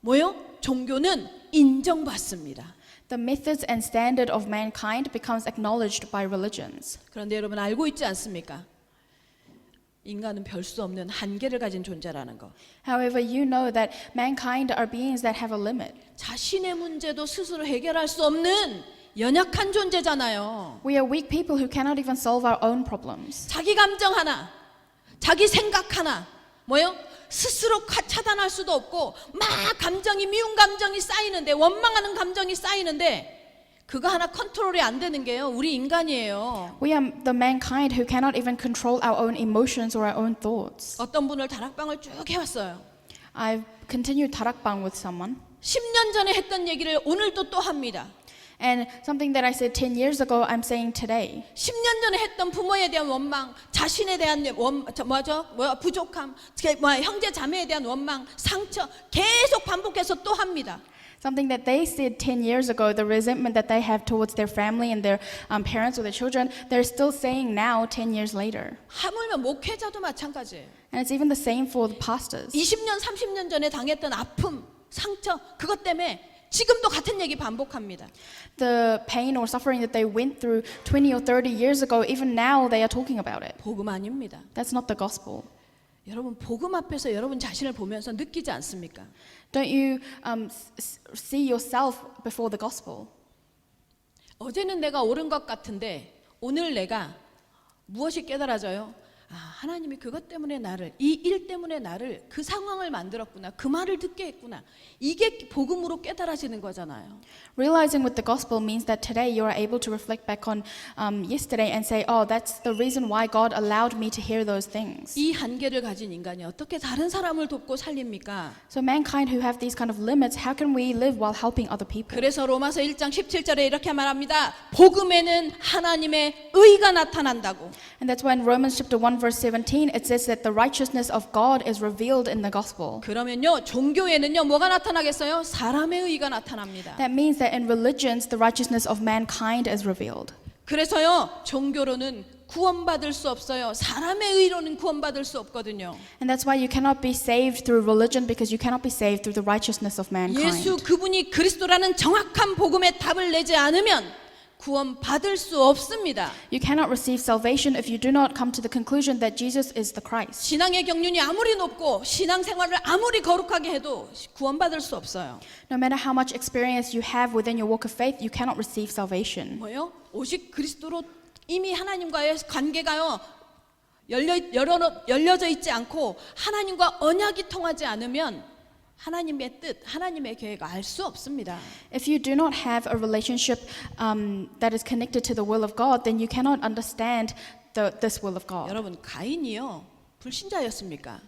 [SPEAKER 4] 뭐요? 종교는 인정받습니다.
[SPEAKER 2] The methods and standard of mankind becomes acknowledged by religions.
[SPEAKER 4] 그런데 여러분 알고 있지 않습니까? 인간은 별 수 없는 한계를 가진 존재라는 거.
[SPEAKER 2] However, you know that mankind are beings that have a limit.
[SPEAKER 4] 자신의 문제도 스스로 해결할 수 없는 연약한 존재잖아요.
[SPEAKER 2] We are weak people who cannot even solve our own problems.
[SPEAKER 4] 자기 감정 하나, 자기 생각 하나, 뭐요? 스스로 차단할 수도 없고 막 감정이 미운 감정이 쌓이는데 원망하는 감정이 쌓이는데 그거 하나 컨트롤이 안 되는 게요. 우리 인간이에요.
[SPEAKER 2] We are the mankind who cannot even control our own emotions or our own thoughts.
[SPEAKER 4] 어떤 분을 다락방을 쭉 해왔어요.
[SPEAKER 2] I've continued 다락방 with someone.
[SPEAKER 4] 10년 전에 했던 얘기를 오늘도 또 합니다.
[SPEAKER 2] And something that I said 10 years ago, I'm saying today.
[SPEAKER 4] 10년 전에 했던 부모에 대한 원망, 자신에 대한 부족함, 형제 자매에 대한 원망, 상처 계속 반복해서 또 합니다.
[SPEAKER 2] Something that they said 10 years ago, the resentment that they have towards their family and their parents or their children, they're still saying now 10 years later.
[SPEAKER 4] 하물며 목회자도 마찬가지예요.
[SPEAKER 2] And it's even the same for the pastors.
[SPEAKER 4] 20년, 30년 전에 당했던 아픔, 상처, 그것 때문에 지금도 같은 얘기 반복합니다.
[SPEAKER 2] The pain or suffering that they went through 20 or 30 years ago, even now they are talking about it.
[SPEAKER 4] 복음 아닙니다.
[SPEAKER 2] That's not the gospel.
[SPEAKER 4] 여러분 복음 앞에서 여러분 자신을 보면서 느끼지 않습니까?
[SPEAKER 2] Don't you see yourself before the gospel?
[SPEAKER 4] 어제는 내가 옳은 것 같은데 오늘 내가 무엇이 깨달아져요? 아, 하나님이 그것 때문에 나를, 이 일 때문에 나를 그 상황을 만들었구나. 그 말을 듣게 했구나. 이게 복음으로 깨달아지는 거잖아요.
[SPEAKER 2] Realizing with the gospel means that today you are able to reflect back on yesterday and say, oh, that's the reason why God allowed me to hear those things.
[SPEAKER 4] 이 한계를 가진 인간이 어떻게 다른 사람을 돕고 살립니까?
[SPEAKER 2] So mankind who have these kind of limits, how can we live while helping other people?
[SPEAKER 4] 그래서 로마서 1장 17절에 이렇게 말합니다. 복음에는 하나님의 의가 나타난다고.
[SPEAKER 2] And that's why in Romans chapter 1 verse 17, it says that the righteousness of God is revealed in the gospel.
[SPEAKER 4] 그러면요, 종교에는요, 뭐가 나타나겠어요? 사람의 의가 나타납니다.
[SPEAKER 2] That means that in religions, the righteousness of mankind is revealed.
[SPEAKER 4] 그래서요, 종교로는 구원받을 수 없어요. 사람의 의로는 구원받을 수 없거든요.
[SPEAKER 2] And that's why you cannot be saved through religion because you cannot be saved through the righteousness of
[SPEAKER 4] 예수
[SPEAKER 2] mankind.
[SPEAKER 4] 그분이 그리스도라는 정확한 복음의 답을 내지 않으면 구원받을 수 없습니다.
[SPEAKER 2] You cannot receive salvation if you do not come to the conclusion that Jesus is the Christ.
[SPEAKER 4] 신앙의 경륜이 아무리 높고 신앙생활을 아무리 거룩하게 해도 구원받을 수 없어요.
[SPEAKER 2] No matter how much experience you have within your walk of faith, you cannot receive salvation.
[SPEAKER 4] 뭐요? 오직 그리스도로 이미 하나님과의 관계가요 열려져 있지 않고 하나님과 언약이 통하지 않으면 하나님의 뜻, 하나님의 계획 알 수 없습니다.
[SPEAKER 2] If you do not have a relationship that is connected to the will of God, then you cannot understand this will of God.
[SPEAKER 4] 여러분, 가인이요 불신자였습니까?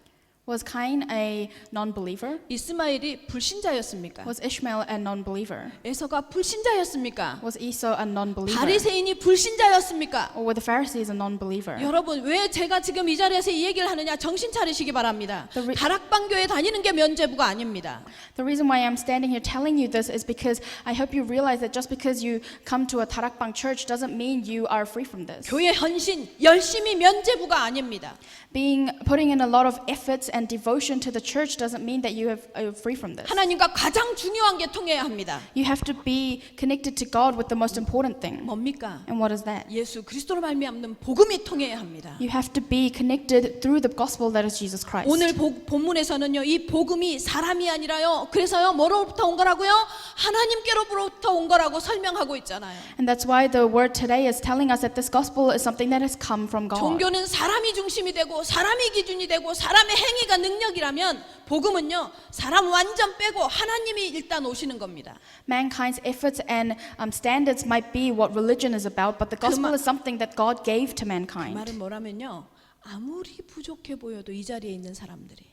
[SPEAKER 2] Was Cain a non-believer?
[SPEAKER 4] 이스마엘이 불신자였습니까?
[SPEAKER 2] Was Ishmael a non-believer?
[SPEAKER 4] 에서가 불신자였습니까?
[SPEAKER 2] Was Esau a non-believer?
[SPEAKER 4] 바리새인이 불신자였습니까?
[SPEAKER 2] Or were the Pharisees a non-believer?
[SPEAKER 4] 여러분, 왜 제가 지금 이 자리에서 이 얘기를 하느냐? 정신 차리시기 바랍니다.
[SPEAKER 2] The
[SPEAKER 4] 다락방교에 다니는 게 면죄부가 아닙니다.
[SPEAKER 2] The reason why I'm standing here telling you this is because I hope you realize that just because you come to a Tarakbang church doesn't mean you are free from this.
[SPEAKER 4] 교회 헌신, 열심히 면죄부가 아닙니다.
[SPEAKER 2] Putting in a lot of efforts and devotion to the church doesn't mean that you are free from this.
[SPEAKER 4] 하나님과 가장 중요한 게 통해야 합니다.
[SPEAKER 2] You have to be connected to God with the most important thing.
[SPEAKER 4] 뭡니까?
[SPEAKER 2] And what is that?
[SPEAKER 4] 예수 그리스도로 말미암는 복음이 통해야 합니다.
[SPEAKER 2] You have to be connected through the gospel that is Jesus Christ.
[SPEAKER 4] 오늘 본문에서는요, 이 복음이 사람이 아니라요. 그래서요, 뭐로부터 온 거라고요? 하나님께로부터 온 거라고 설명하고 있잖아요.
[SPEAKER 2] And that's why the word today is telling us that this gospel is something that has come from God.
[SPEAKER 4] 종교는 사람이 중심이 되고 사람이 기준이 되고 사람의 행위가 능력이라면 복음은요, 사람 완전 빼고 하나님이 일단 오시는 겁니다.
[SPEAKER 2] Mankind's efforts and standards might be what religion is about, but the gospel is something that God gave to
[SPEAKER 4] 그
[SPEAKER 2] mankind.
[SPEAKER 4] 말은 뭐라면요, 아무리 부족해 보여도 이 자리에 있는 사람들이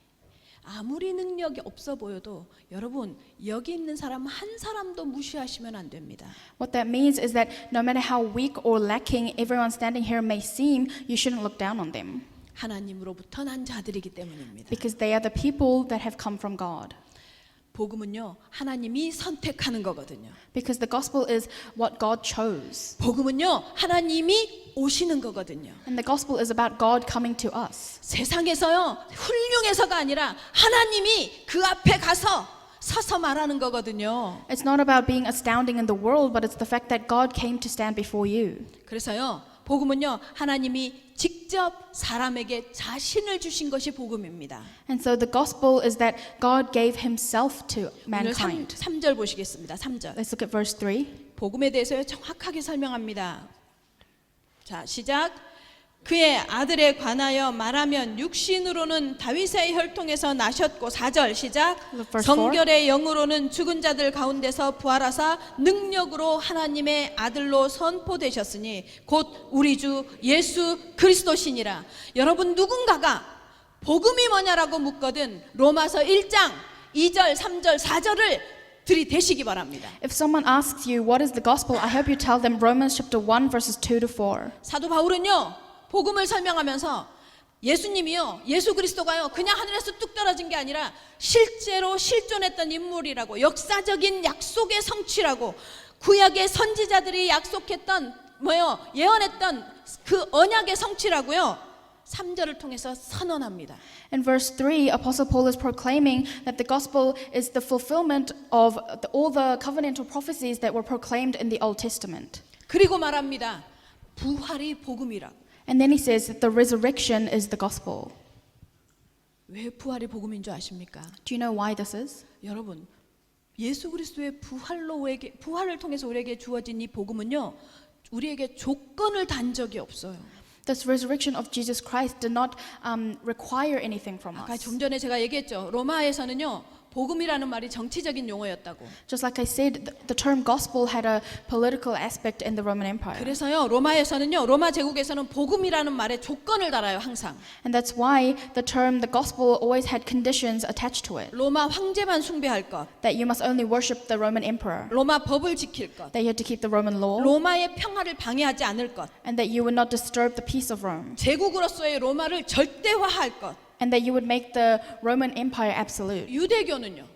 [SPEAKER 4] 아무리 능력이 없어 보여도 여러분 여기 있는 사람 한 사람도 무시하시면 안 됩니다.
[SPEAKER 2] What that means is that no matter how weak or lacking everyone standing here may seem, you shouldn't look down on them.
[SPEAKER 4] 하나님으로부터 난 자들이기 때문입니다.
[SPEAKER 2] Because they are the people that have come from God.
[SPEAKER 4] 복음은요, 하나님이 선택하는 거거든요.
[SPEAKER 2] Because the gospel is what God chose.
[SPEAKER 4] 복음은요, 하나님이 오시는 거거든요.
[SPEAKER 2] And the gospel is about God coming to us.
[SPEAKER 4] 세상에서요, 훌륭해서가 아니라 하나님이 그 앞에 가서 서서 말하는 거거든요.
[SPEAKER 2] It's not about being astounding in the world, but it's the fact that God came to stand before you.
[SPEAKER 4] 그래서요, 복음은요, 하나님이 직접 사람에게 자신을 주신 것이 복음입니다.
[SPEAKER 2] And so the gospel is that God gave himself to
[SPEAKER 4] 오늘
[SPEAKER 2] mankind.
[SPEAKER 4] 3절 보시겠습니다. 3절.
[SPEAKER 2] Let's look at verse 3.
[SPEAKER 4] 복음에 대해서 정확하게 설명합니다. 자, 시작. 그의 아들에 관하여 말하면 육신으로는 다윗의 혈통에서 나셨고 4절 시작.
[SPEAKER 2] Verse 4.
[SPEAKER 4] 성결의 영으로는 죽은 자들 가운데서 부활하사 능력으로 하나님의 아들로 선포되셨으니 곧 우리 주 예수 그리스도시니라. 여러분, 누군가가 복음이 뭐냐라고 묻거든 로마서 1장 2절 3절 4절을 들이대시기 바랍니다.
[SPEAKER 2] If someone asks you what is the gospel, I hope you tell them Romans chapter 1 verses 2 to 4.
[SPEAKER 4] 사도 바울은요, 복음을 설명하면서 예수님이요, 예수 그리스도가요, 그냥 하늘에서 뚝 떨어진 게 아니라 실제로 실존했던 인물이라고, 역사적인 약속의 성취라고, 구약의 선지자들이 약속했던 예언했던 그 언약의 성취라고요, 3절을 통해서 선언합니다.
[SPEAKER 2] In verse 3, Apostle Paul is proclaiming that the gospel is the fulfillment of all the covenantal prophecies that were proclaimed in the Old Testament.
[SPEAKER 4] 그리고 말합니다. 부활이 복음이라고.
[SPEAKER 2] And then he says that the resurrection is the gospel.
[SPEAKER 4] 왜 부활이 복음인 줄 아십니까?
[SPEAKER 2] Do you know why this is?
[SPEAKER 4] 여러분, 예수 그리스도의 부활을 통해서 우리에게 주어진 이 복음은요, 우리에게 조건을 단 적이 없어요.
[SPEAKER 2] This resurrection of Jesus Christ did not require anything from
[SPEAKER 4] 아까
[SPEAKER 2] us.
[SPEAKER 4] 좀 전에 제가 얘기했죠. 로마에서는요, 복음이라는 말이 정치적인 용어였다고.
[SPEAKER 2] Just like I said, the term gospel had a political aspect in the Roman Empire.
[SPEAKER 4] 그래서요 로마에서는요 로마 제국에서는 복음이라는 말에 조건을 달아요 항상.
[SPEAKER 2] And that's why the gospel always had conditions attached to it.
[SPEAKER 4] 로마 황제만 숭배할 것,
[SPEAKER 2] That you must only worship the Roman emperor.
[SPEAKER 4] 로마 법을 지킬 것,
[SPEAKER 2] That you had to keep the Roman law.
[SPEAKER 4] 로마의 평화를 방해하지 않을 것,
[SPEAKER 2] And that you would not disturb the peace of Rome.
[SPEAKER 4] 제국으로서의 로마를 절대화할 것.
[SPEAKER 2] And that you would make the Roman Empire absolute.
[SPEAKER 4] 유대교는요.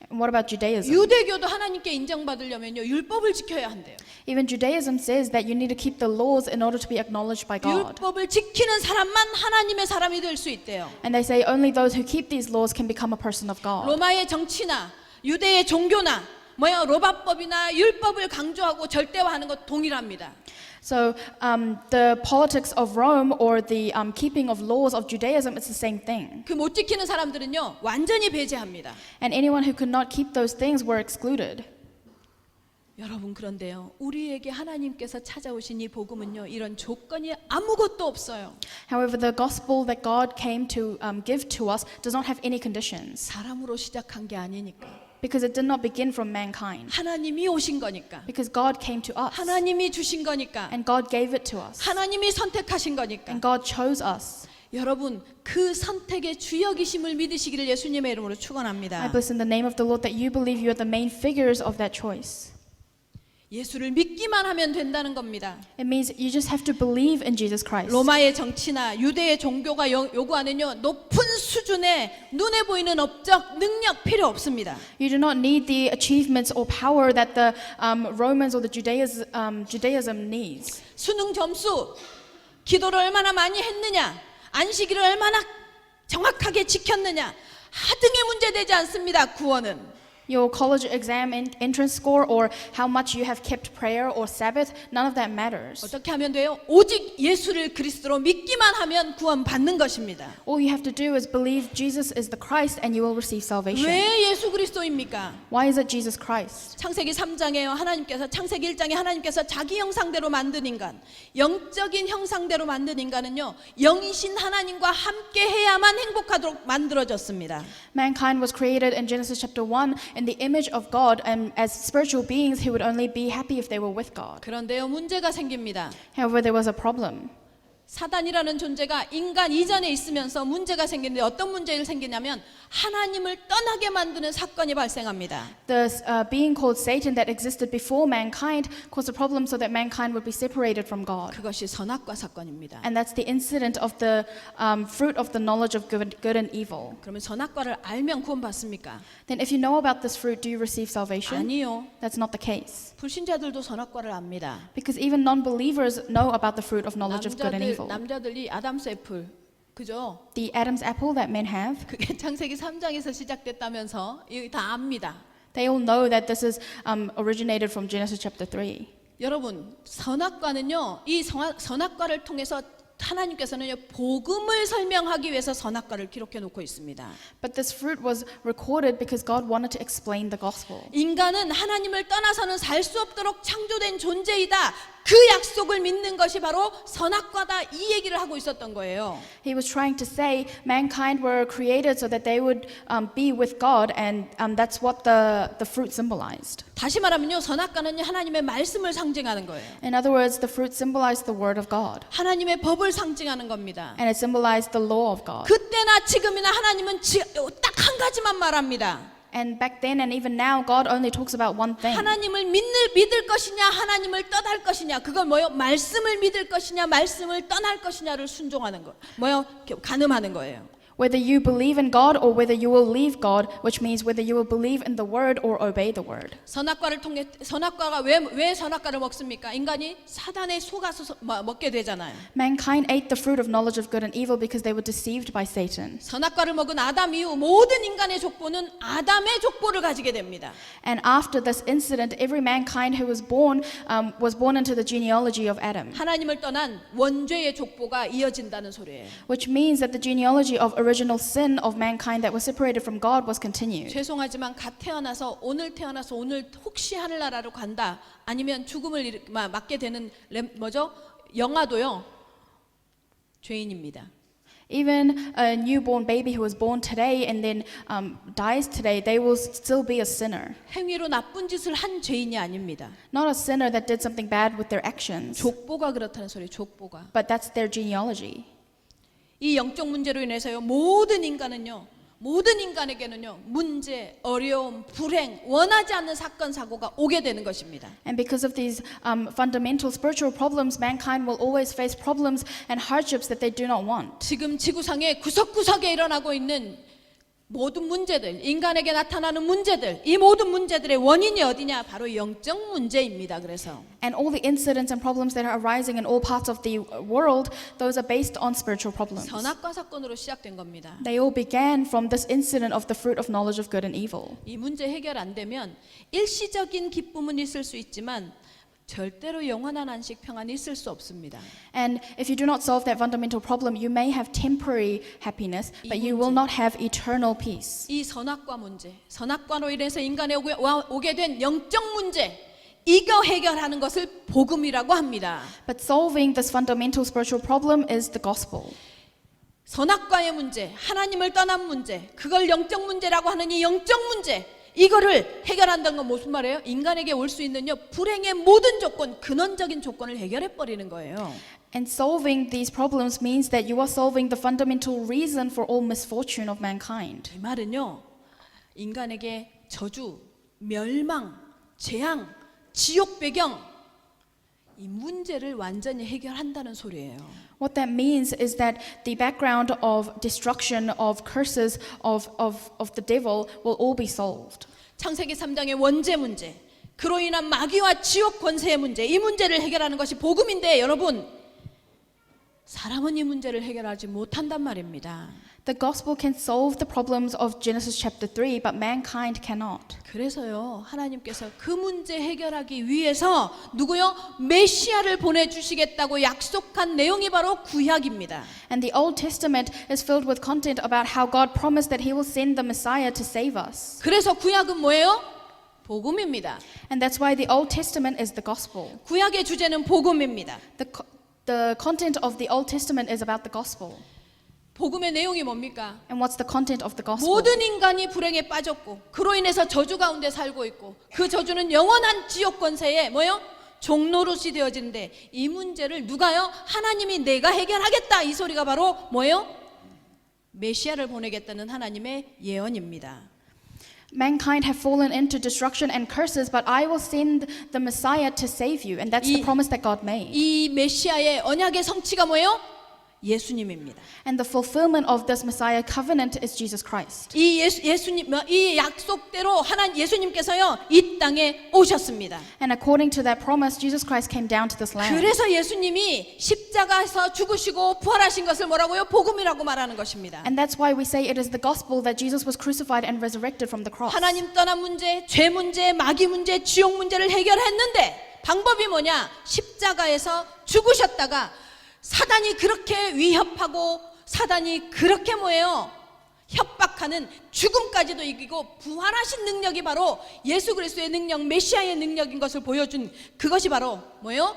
[SPEAKER 2] And what about Judaism?
[SPEAKER 4] 유대교도 하나님께 인정받으려면요 율법을 지켜야 한대요.
[SPEAKER 2] Even Judaism says that you need to keep the laws in order to be acknowledged by God.
[SPEAKER 4] 율법을 지키는 사람만 하나님의 사람이 될 수 있대요.
[SPEAKER 2] And they say only those who keep these laws can become a person of God.
[SPEAKER 4] 로마의 정치나 유대의 종교나 로마법이나 율법을 강조하고 절대화하는 것 동일합니다.
[SPEAKER 2] So the politics of Rome or the keeping of laws of Judaism is the same thing.
[SPEAKER 4] 그 못 지키는 사람들은요 완전히 배제합니다.
[SPEAKER 2] And anyone who could not keep those things were excluded.
[SPEAKER 4] 여러분 그런데요 우리에게 하나님께서 찾아오신 이 복음은요 이런 조건이 아무것도 없어요.
[SPEAKER 2] However, the gospel that God came to give to us does not have any conditions.
[SPEAKER 4] 사람으로 시작한 게 아니니까.
[SPEAKER 2] Because it did not begin from mankind.
[SPEAKER 4] 하나님이 오신 거니까.
[SPEAKER 2] Because God came to us.
[SPEAKER 4] 하나님이 주신 거니까.
[SPEAKER 2] And God gave it to us.
[SPEAKER 4] 하나님이 선택하신 거니까.
[SPEAKER 2] And God chose us.
[SPEAKER 4] 여러분 그 선택의 주역이심을 믿으시기를 예수님의 이름으로
[SPEAKER 2] I
[SPEAKER 4] 축원합니다.
[SPEAKER 2] bless in the name of the Lord that you believe you are the main figures of that choice.
[SPEAKER 4] 예수를 믿기만 하면 된다는 겁니다.
[SPEAKER 2] It means you just have to believe in Jesus Christ.
[SPEAKER 4] 로마의 정치나 유대의 종교가 요구하는요 높은 수준의 눈에 보이는 업적 능력 필요 없습니다.
[SPEAKER 2] You do not need the achievements or power that the Romans or the Judaism needs.
[SPEAKER 4] 수능 점수, 기도를 얼마나 많이 했느냐, 안식일을 얼마나 정확하게 지켰느냐 하등의 문제 되지 않습니다. 구원은.
[SPEAKER 2] Your college exam entrance score or how much you have kept prayer or Sabbath, none of that matters.
[SPEAKER 4] 어떻게 하면 돼요? 오직 예수를 그리스도로 믿기만 하면 구원 받는 것입니다.
[SPEAKER 2] All you have to do is believe Jesus is the Christ and you will receive salvation.
[SPEAKER 4] 왜 예수 그리스도입니까?
[SPEAKER 2] Why is it Jesus Christ?
[SPEAKER 4] 창세기 3장에요. 창세기 1장에 하나님께서 자기 형상대로 만든 인간, 영적인 형상대로 만든 인간은요. 영이신 하나님과 함께 해야만 행복하도록 만들어졌습니다.
[SPEAKER 2] Mankind was created in Genesis chapter 1 in the image of God, and as spiritual beings he would only be happy if they were with God.
[SPEAKER 4] 그런데요. 문제가 생깁니다.
[SPEAKER 2] However, there was a problem.
[SPEAKER 4] 사단이라는 존재가 인간 이전에 있으면서 문제가 생기는데 어떤 문제가 생기냐면 하나님을 떠나게 만드는 사건이 발생합니다.
[SPEAKER 2] The being called Satan that existed before mankind caused a problem so that mankind would be separated from God.
[SPEAKER 4] 그것이 선악과 사건입니다.
[SPEAKER 2] And that's the incident of the fruit of the knowledge of good and evil.
[SPEAKER 4] 그러면 선악과를 알면 구원받습니까?
[SPEAKER 2] Then if you know about this fruit, do you receive salvation?
[SPEAKER 4] 아니요.
[SPEAKER 2] That's not the case.
[SPEAKER 4] 불신자들도 선악과를 압니다.
[SPEAKER 2] Because even non-believers know about the fruit of knowledge of good and evil.
[SPEAKER 4] 남자들이 아담스 애플, 그죠?
[SPEAKER 2] The Adam's apple that men have,
[SPEAKER 4] 그게 창세기 3장에서 시작됐다면서 이거 다 압니다.
[SPEAKER 2] they all know that this is originated from Genesis chapter 3.
[SPEAKER 4] 여러분 선악과는요 이 선악과를 통해서 하나님께서는요 복음을 설명하기 위해서 선악과를 기록해 놓고 있습니다.
[SPEAKER 2] But this fruit was recorded because God wanted to explain the gospel.
[SPEAKER 4] 인간은 하나님을 떠나서는 살 수 없도록 창조된 존재이다. 그 약속을 믿는 것이 바로 선악과다 이 얘기를 하고 있었던 거예요.
[SPEAKER 2] He was trying to say mankind were created so that they would be with God, and that's what the fruit symbolized.
[SPEAKER 4] 다시 말하면요 선악과는 하나님의 말씀을 상징하는 거예요.
[SPEAKER 2] In other words, the fruit symbolized the word of God,
[SPEAKER 4] 하나님의 법을 상징하는 겁니다.
[SPEAKER 2] and it symbolized the law of God.
[SPEAKER 4] 그때나 지금이나 하나님은 딱 한 가지만 말합니다.
[SPEAKER 2] And back then and even now, God only talks about one thing.
[SPEAKER 4] 하나님을 믿을 것이냐 하나님을 떠날 것이냐 그걸 뭐요? 말씀을 믿을 것이냐 말씀을 떠날 것이냐를 순종하는 거 뭐요? 가늠하는 거예요.
[SPEAKER 2] Whether you believe in God or whether you will leave God, which means whether you will believe in the word or obey the word.
[SPEAKER 4] 선악과를 통해 선악과가 왜 선악과를 먹습니까? 인간이 사단에 속아서 먹게 되잖아요.
[SPEAKER 2] Mankind ate the fruit of knowledge of good and evil because they were deceived by Satan.
[SPEAKER 4] 선악과를 먹은 아담 이후 모든 인간의 족보는 아담의 족보를 가지게 됩니다.
[SPEAKER 2] And after this incident, every mankind who was born into the genealogy of Adam,
[SPEAKER 4] 하나님을 떠난 원죄의 족보가 이어진다는 소리예요.
[SPEAKER 2] which means that the genealogy of original sin of mankind that was separated from God was continued.
[SPEAKER 4] 죄송하지만 오늘 태어나서 오늘 혹시 하늘나라로 간다 아니면 죽음을 맞게 되는 영아도요 죄인입니다.
[SPEAKER 2] Even a newborn baby who was born today and then dies today, they will still be a sinner.
[SPEAKER 4] 행위로 나쁜 짓을 한 죄인이 아닙니다.
[SPEAKER 2] Not a sinner that did something bad with their actions,
[SPEAKER 4] 족보가 그렇다는 소리, 족보가.
[SPEAKER 2] but that's their genealogy.
[SPEAKER 4] 이 영적 문제로 인해서요, 모든 인간에게는요, 문제, 어려움, 불행, 원하지 않는 사건, 사고가 오게 되는 것입니다.
[SPEAKER 2] And because of these fundamental spiritual problems, mankind will always face problems and hardships that they do not want.
[SPEAKER 4] 지금 지구상의 구석구석에 일어나고 있는 모든 문제들, 인간에게 나타나는 문제들, 이 모든 문제들의 원인이 어디냐? 바로 영적 문제입니다. 그래서
[SPEAKER 2] And all the incidents and problems that are arising in all parts of the world, those are based on spiritual problems.
[SPEAKER 4] 선악과 사건으로 시작된 겁니다.
[SPEAKER 2] They all began from this incident of the fruit of knowledge of good and evil.
[SPEAKER 4] 이 문제 해결 안 되면 일시적인 기쁨은 있을 수 있지만 절대로 영원한 안식 평안이 있을 수 없습니다.
[SPEAKER 2] And if you do not solve that fundamental problem, you may have temporary happiness, but you will not have eternal peace.
[SPEAKER 4] 이 선악과 문제, 선악과로 인해서 인간에 오게 된 영적 문제, 이거 해결하는 것을 복음이라고 합니다.
[SPEAKER 2] But solving this fundamental spiritual problem is the gospel.
[SPEAKER 4] 선악과의 문제, 하나님을 떠난 문제, 그걸 영적 문제라고 하는 이 영적 문제, 이거를 해결한다는 건 무슨 말이에요? 인간에게 올 수 있는요, 불행의 모든 조건, 근원적인 조건을 해결해 버리는 거예요.
[SPEAKER 2] And solving these problems means that you are solving the fundamental reason for all misfortune of mankind.
[SPEAKER 4] 이 말은요, 인간에게 저주, 멸망, 재앙, 지옥 배경, 이 문제를 완전히 해결한다는 소리예요.
[SPEAKER 2] What that means is that the background of destruction, of curses, of the devil will all be solved.
[SPEAKER 4] 창세기 3장의 원죄 문제, 그로 인한 마귀와 지옥 권세의 문제, 이 문제를 해결하는 것이 복음인데 여러분, 사람은 이 문제를 해결하지 못한단 말입니다.
[SPEAKER 2] The gospel can solve the problems of Genesis chapter 3, but mankind cannot.
[SPEAKER 4] 그래서요, 하나님께서 그 문제 해결하기 위해서 누구요? 메시아를 보내주시겠다고 약속한 내용이 바로 구약입니다.
[SPEAKER 2] And the Old Testament is filled with content about how God promised that He will send the Messiah to save us.
[SPEAKER 4] 그래서 구약은 뭐예요? 복음입니다.
[SPEAKER 2] And that's why the Old Testament is the gospel.
[SPEAKER 4] 구약의 주제는 복음입니다.
[SPEAKER 2] The content of the Old Testament is about the gospel.
[SPEAKER 4] 복음의 내용이 뭡니까?
[SPEAKER 2] And what's the content of the gospel?
[SPEAKER 4] 모든 인간이 불행에 빠졌고 그로 인해서 저주 가운데 살고 있고 그 저주는 영원한 지옥 권세에 뭐요? 종노릇이 되어지는데 이 문제를 누가요? 하나님이 내가 해결하겠다, 이 소리가 바로 뭐예요? 메시아를 보내겠다는 하나님의 예언입니다.
[SPEAKER 2] Mankind have fallen into destruction and curses, but I will send the Messiah to save you. And that's the promise that God made.
[SPEAKER 4] 이 메시아의 언약의 성취가 뭐예요? 예수님입니다.
[SPEAKER 2] And the fulfillment of this Messiah covenant is Jesus Christ.
[SPEAKER 4] 이 이 약속대로 예수님께서요, 이 땅에 오셨습니다.
[SPEAKER 2] And according to that promise, Jesus Christ came down to this land.
[SPEAKER 4] 그래서 예수님이 십자가에서 죽으시고 부활하신 것을 뭐라고요? 복음이라고 말하는 것입니다.
[SPEAKER 2] And that's why we say it is the gospel that Jesus was crucified and resurrected from the cross.
[SPEAKER 4] 하나님 떠난 문제, 죄 문제, 마귀 문제, 지옥 문제를 해결했는데 방법이 뭐냐? 십자가에서 죽으셨다가 사단이 그렇게 위협하고 사단이 그렇게 뭐예요? 협박하는 죽음까지도 이기고 부활하신 능력이 바로 예수 그리스도의 능력, 메시아의 능력인 것을 보여준 그것이 바로 뭐예요?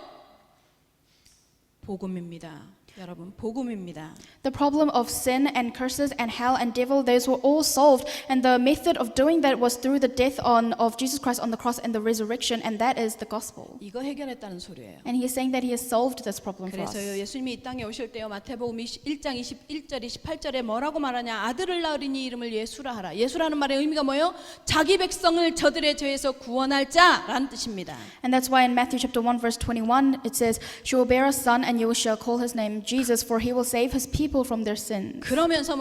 [SPEAKER 4] 복음입니다. 여러분, 복음입니다.
[SPEAKER 2] The problem of sin and curses and hell and devil, those were all solved, and the method of doing that was through the death of Jesus Christ on the cross and the resurrection, and that is the gospel.
[SPEAKER 4] 이거 해결했다는 소리예요.
[SPEAKER 2] And he is saying that he has solved this problem for us.
[SPEAKER 4] 그래서요, 예수님이 이 땅에 오실 때요, 마태복음 1장 21절 28절에 뭐라고 말하냐? 아들을 낳으리니 이름을 예수라 하라. 예수라는 말의 의미가 뭐예요? 자기 백성을 저들의 죄에서 구원할 자라는 뜻입니다.
[SPEAKER 2] And that's why in Matthew chapter 1 verse 21 it says, "She will bear a son, and you shall call his name Jesus, for he will save his people from their sins."
[SPEAKER 4] 그러면서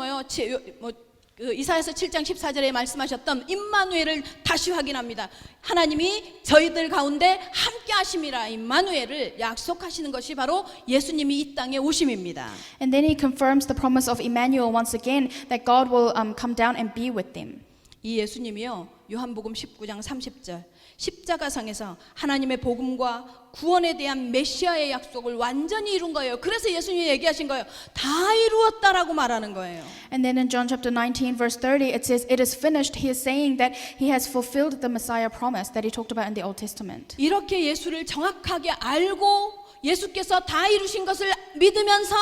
[SPEAKER 4] 이사야서 7장 14절에 말씀하셨던 임마누엘을 다시 확인합니다. 하나님이 저희들 가운데 함께 하심이라, 임마누엘을 약속하시는 것이 바로 예수님이 이 땅에 오심입니다.
[SPEAKER 2] And then he confirms the promise of Emmanuel once again, that God will come down and be with them.
[SPEAKER 4] 이 예수님이요, 요한복음 19장 30절 십자가상에서 하나님의 복음과 구원에 대한 메시아의 약속을 완전히 이룬 거예요. 그래서 예수님이 얘기하신 거예요. 다 이루었다라고 말하는 거예요.
[SPEAKER 2] And then in John chapter 19 verse 30 it says, "It is finished." He is saying that he has fulfilled the Messiah promise that he talked about in the Old Testament.
[SPEAKER 4] 이렇게 예수를 정확하게 알고 예수께서 다 이루신 것을 믿으면서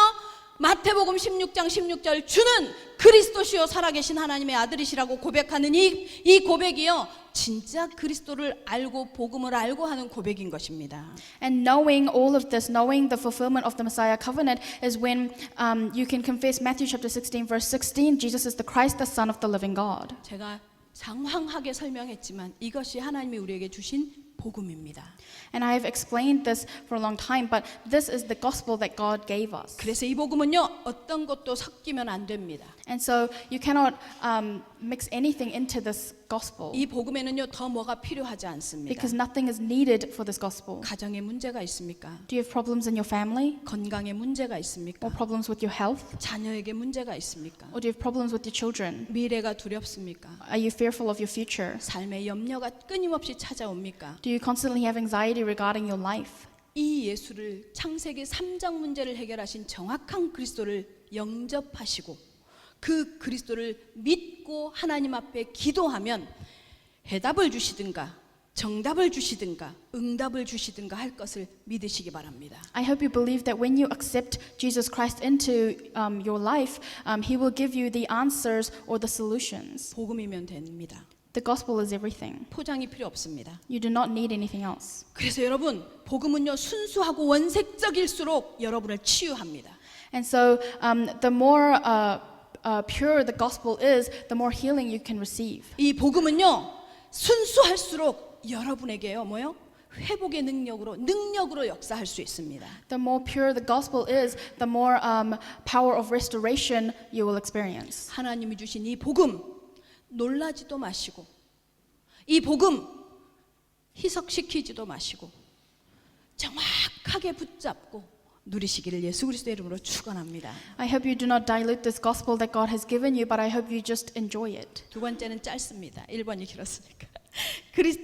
[SPEAKER 4] 마태복음 16장 16절 주는 그리스도시요 살아계신 하나님의 아들이시라고 고백하는 이 고백이요 진짜 그리스도를 알고 복음을 알고 하는 고백인 것입니다.
[SPEAKER 2] And knowing all of this, knowing the fulfillment of the Messiah covenant is when you can confess Matthew chapter 16 verse 16, Jesus is the Christ, the Son of the living God.
[SPEAKER 4] 제가 장황하게 설명했지만 이것이 하나님이 우리에게 주신 복음입니다.
[SPEAKER 2] And I have explained this for a long time, but this is the gospel that God gave us.
[SPEAKER 4] 그래서 이 복음은요 어떤 것도 섞이면 안 됩니다.
[SPEAKER 2] And so you cannot mix anything into this gospel
[SPEAKER 4] 이 복음에는요 더 뭐가 필요하지 않습니다.
[SPEAKER 2] because nothing is needed for this gospel.
[SPEAKER 4] 가정에 문제가 있습니까?
[SPEAKER 2] Do you have problems in your family
[SPEAKER 4] 건강에 문제가 있습니까?
[SPEAKER 2] or problems with your health?
[SPEAKER 4] 자녀에게 문제가 있습니까?
[SPEAKER 2] Or do you have problems with your children?
[SPEAKER 4] 미래가 두렵습니까?
[SPEAKER 2] Are you fearful of your future?
[SPEAKER 4] 삶의 염려가 끊임없이 찾아옵니까?
[SPEAKER 2] Do you constantly have anxiety regarding your life?
[SPEAKER 4] 이 예수를 창세기 3장 문제를 해결하신 정확한 그리스도를 영접하시고 그 그리스도를 믿고 하나님 앞에 기도하면 해답을 주시든가 정답을 주시든가 응답을 주시든가 할 것을 믿으시기 바랍니다.
[SPEAKER 2] I hope you believe that when you accept Jesus Christ into your life, He will give you the answers or the solutions.
[SPEAKER 4] 복음이면 됩니다.
[SPEAKER 2] The gospel is everything.
[SPEAKER 4] 포장이 필요 없습니다.
[SPEAKER 2] You do not need anything else.
[SPEAKER 4] 그래서 여러분 복음은요 순수하고 원색적일수록 여러분을 치유합니다.
[SPEAKER 2] And so the more pure the gospel is, the more healing you can receive.
[SPEAKER 4] 이 복음은요 순수할수록 여러분에게요 뭐요? 회복의 능력으로 역사할 수 있습니다.
[SPEAKER 2] The more pure the gospel is, the more power of restoration you will experience.
[SPEAKER 4] 하나님이 주신 이 복음 놀라지도 마시고 이 복음 희석시키지도 마시고 정확하게 붙잡고 누리시기를 예수 그리스도의 이름으로 축원합니다.
[SPEAKER 2] I hope you do not dilute this gospel that God has given you, but I hope you just enjoy it.
[SPEAKER 4] 두 번째는 짧습니다. 1번이 길었으니까.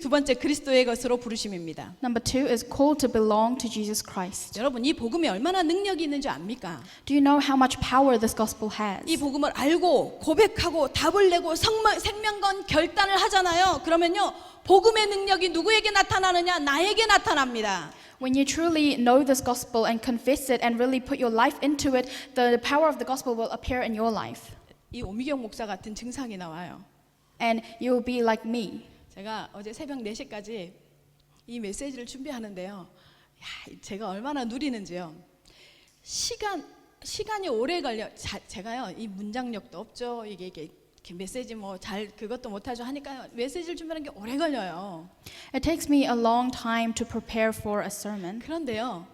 [SPEAKER 4] 두 번째 그리스도의 것으로 부르심입니다.
[SPEAKER 2] Number 2 is called to belong to Jesus Christ.
[SPEAKER 4] 여러분 이 복음이 얼마나 능력이 있는지 압니까?
[SPEAKER 2] Do you know how much power this gospel has?
[SPEAKER 4] 이 복음을 알고 고백하고 답을 내고 생명건 결단을 하잖아요. 그러면요 복음의 능력이 누구에게 나타나느냐? 나에게 나타납니다.
[SPEAKER 2] When you truly know this gospel and confess it and really put your life into it, the power of the gospel will appear in your life.
[SPEAKER 4] 이 오미경 목사 같은 증상이 나와요.
[SPEAKER 2] And you will be like me.
[SPEAKER 4] 제가 어제 새벽 4시까지 이 메시지를 준비하는데요. 야, 제가 얼마나 누리는지요. 시간이 오래 걸려. 제가요 이 문장력도 없죠. 이게 메시지 뭐 잘 그것도 못하죠 하니까요 메시지를 준비하는 게 오래 걸려요.
[SPEAKER 2] It takes me a long time to prepare for a sermon.
[SPEAKER 4] 그런데요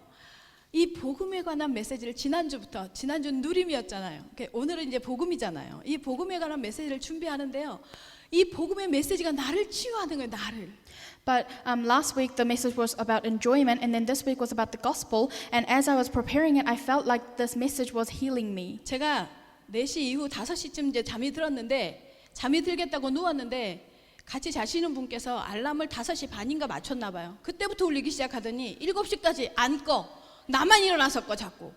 [SPEAKER 4] 이 복음에 관한 메시지를 지난주는 누림이었잖아요. 오늘은 이제 복음이잖아요. 이 복음에 관한 메시지를 준비하는데요 이 복음의 메시지가 나를 치유하는 거예요. 나를.
[SPEAKER 2] But last week the message was about enjoyment, and then this week was about the gospel. And as I was preparing it, I felt like this message was healing me.
[SPEAKER 4] 제가 4시 이후 5시쯤 이제 잠이 들었는데 잠이 들겠다고 누웠는데 같이 자시는 분께서 알람을 5시 반인가 맞췄나 봐요. 그때부터 울리기 시작하더니 7시까지 안 꺼. 나만 일어나서 꺼 자꾸.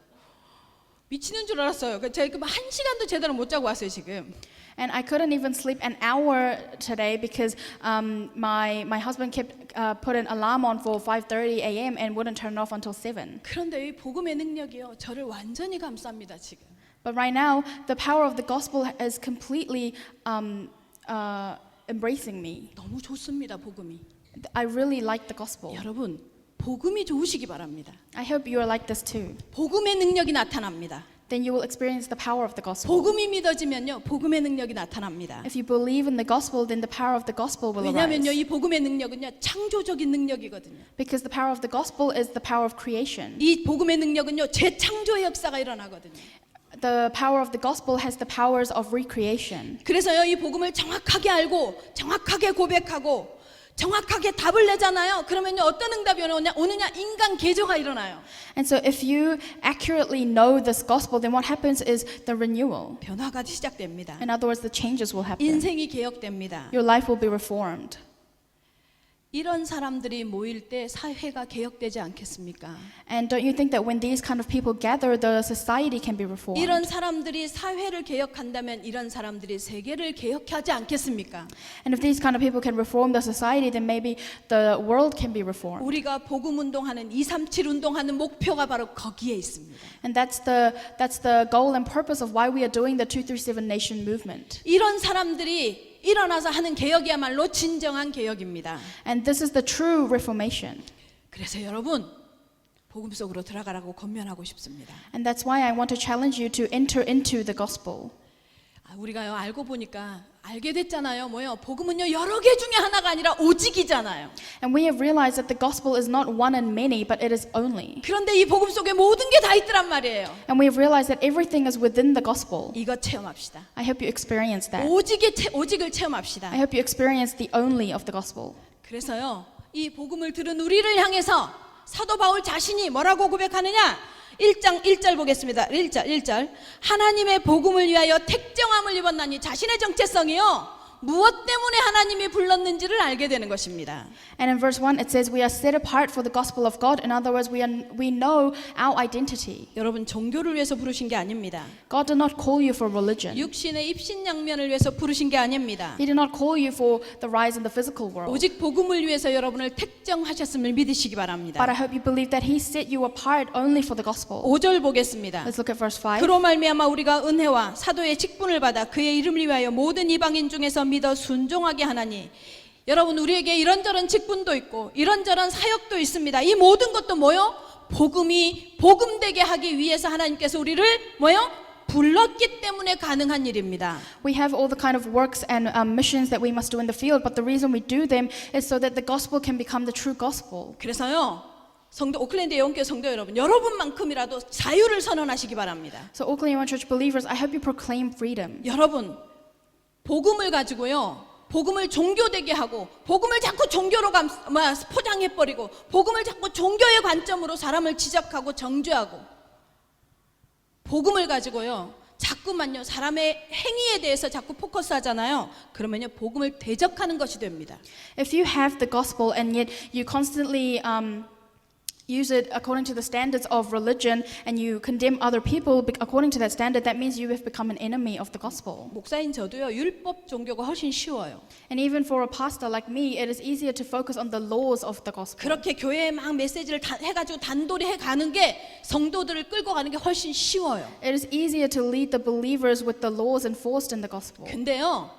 [SPEAKER 4] 미치는 줄 알았어요. 제가 1시간도 제대로 못 자고 왔어요 지금.
[SPEAKER 2] And I couldn't even sleep an hour today because my husband kept put an alarm on for 5:30 a.m. and wouldn't turn it off until 7.
[SPEAKER 4] 그런데 이 복음의 능력이요 저를 완전히 감쌉니다 지금.
[SPEAKER 2] But right now, the power of the gospel is completely embracing me.
[SPEAKER 4] 너무 좋습니다 복음이.
[SPEAKER 2] I really like the gospel.
[SPEAKER 4] 여러분 복음이 좋으시기 바랍니다.
[SPEAKER 2] I hope you are like this too.
[SPEAKER 4] 복음의 능력이 나타납니다.
[SPEAKER 2] Then you will experience the power of the gospel.
[SPEAKER 4] 복음이 믿어지면요 복음의 능력이 나타납니다.
[SPEAKER 2] If you believe in the gospel, then the power of the gospel will
[SPEAKER 4] 왜냐하면요
[SPEAKER 2] arise.
[SPEAKER 4] 이 복음의 능력은요 창조적인 능력이거든요.
[SPEAKER 2] Because the power of the gospel is the power of creation.
[SPEAKER 4] 이 복음의 능력은요 재창조의 역사가 일어나거든요.
[SPEAKER 2] The power of the gospel has the powers of recreation.
[SPEAKER 4] 그래서요 이 복음을 정확하게 알고 정확하게 고백하고 정확하게 답을 내잖아요. 그러면요 어떤 응답이 오느냐? 인간 개조가 일어나요.
[SPEAKER 2] And so if you accurately know this gospel, then what happens is the renewal.
[SPEAKER 4] 변화가 시작됩니다.
[SPEAKER 2] In other words, the changes will happen.
[SPEAKER 4] 인생이 개혁됩니다.
[SPEAKER 2] Your life will be reformed.
[SPEAKER 4] 이런 사람들이 모일 때 사회가 개혁되지 않겠습니까?
[SPEAKER 2] And don't you think that when these kind of people gather, the society can be reformed?
[SPEAKER 4] 이런 사람들이 사회를 개혁한다면 이런 사람들이 세계를 개혁하지 않겠습니까?
[SPEAKER 2] And if these kind of people can reform the society, then maybe the world can be reformed.
[SPEAKER 4] 우리가 복음 운동하는 237 운동하는 목표가 바로 거기에 있습니다.
[SPEAKER 2] And that's the goal and purpose of why we are doing the 237 Nation movement.
[SPEAKER 4] 이런 사람들이 일어나서 하는 개혁이야말로 진정한 개혁입니다.
[SPEAKER 2] And this is the true reformation.
[SPEAKER 4] 그래서 여러분 복음 속으로 들어가라고 권면하고 싶습니다.
[SPEAKER 2] And that's why I want to challenge you to enter into the gospel.
[SPEAKER 4] 우리가요 알고 보니까 알게 됐잖아요. 뭐요? 복음은요 여러 개 중에 하나가 아니라 오직이잖아요.
[SPEAKER 2] And we have realized that the gospel is not one and many, but it is only.
[SPEAKER 4] 그런데 이 복음 속에 모든 게 다 있더란 말이에요.
[SPEAKER 2] And we have realized that everything is within the gospel.
[SPEAKER 4] 이거 체험합시다.
[SPEAKER 2] I hope you experience that.
[SPEAKER 4] 오직을 체험합시다.
[SPEAKER 2] I hope you experience the only of the gospel.
[SPEAKER 4] 그래서요 이 복음을 들은 우리를 향해서 사도 바울 자신이 뭐라고 고백하느냐? 1장 1절 보겠습니다. 1절 하나님의 복음을 위하여 택정함을 입었나니 자신의 정체성이요 무엇 때문에 하나님이 불렀는지를 알게 되는 것입니다.
[SPEAKER 2] And in verse 1 it says we are set apart for the gospel of God. In other words, we know our identity.
[SPEAKER 4] 여러분 종교를 위해서 부르신 게 아닙니다.
[SPEAKER 2] God did not call you for religion.
[SPEAKER 4] 육신의 입신양면을 위해서 부르신 게 아닙니다.
[SPEAKER 2] He did not call you for the rise in the physical world.
[SPEAKER 4] 오직 복음을 위해서 여러분을 택정하셨음을 믿으시기 바랍니다.
[SPEAKER 2] But I hope you believe that He set you apart only for the gospel.
[SPEAKER 4] 5절 보겠습니다.
[SPEAKER 2] Let's look at verse 5.
[SPEAKER 4] 그로 말미암아 우리가 은혜와 사도의 직분을 받아 그의 이름을 위하여 모든 이방인 중에서 믿어 순종하게 하나니 여러분 우리에게 이런저런 직분도 있고 이런저런 사역도 있습니다. 이 모든 것도 뭐요? 복음이 복음되게 하기 위해서 하나님께서 우리를 뭐요? 불렀기 때문에 가능한 일입니다.
[SPEAKER 2] We have all the kind of works and missions that we must do in the field, but the reason we do them is so that the gospel can become the true gospel.
[SPEAKER 4] 그래서요. 성도 오클랜드 예원교회 성도 여러분, 여러분만큼이라도 자유를 선언하시기 바랍니다.
[SPEAKER 2] So Oakland One Church believers, I hope you proclaim freedom.
[SPEAKER 4] 여러분 복음을 가지고요. 복음을 종교되게 하고 복음을 자꾸 종교로 포장해버리고 복음을 자꾸 종교의 관점으로 사람을 지적하고 정죄하고 복음을 가지고요. 자꾸만요. 사람의 행위에 대해서 자꾸 포커스하잖아요. 그러면요. 복음을 대적하는 것이 됩니다.
[SPEAKER 2] If you have the gospel and yet you constantly use it according to the standards of religion and you condemn other people according to that standard, that means you have become an enemy of the gospel.
[SPEAKER 4] 목사인 저도요. 율법 종교가 훨씬 쉬워요.
[SPEAKER 2] And even for a pastor like me, it is easier to focus on the laws of the gospel.
[SPEAKER 4] 그렇게 교회에 막 메시지를 해가지고 단돌이 해가는 게 성도들을 끌고 가는 게 훨씬 쉬워요.
[SPEAKER 2] It is easier to lead the believers with the laws enforced in the gospel.
[SPEAKER 4] 근데요.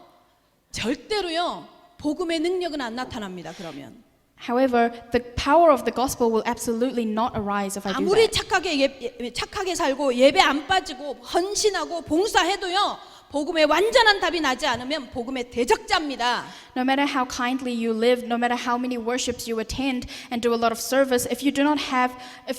[SPEAKER 4] 절대로요. 복음의 능력은 안 나타납니다. 그러면.
[SPEAKER 2] However, the power of the gospel will absolutely not arise if I do
[SPEAKER 4] 아무리
[SPEAKER 2] that.
[SPEAKER 4] 착하게 살고 예배 안 빠지고 헌신하고 봉사해도요. 복음의 완전한 답이 나지 않으면 복음의 대적자입니다.
[SPEAKER 2] No matter how kindly you live, no matter how many worships you attend and do a lot of service, if you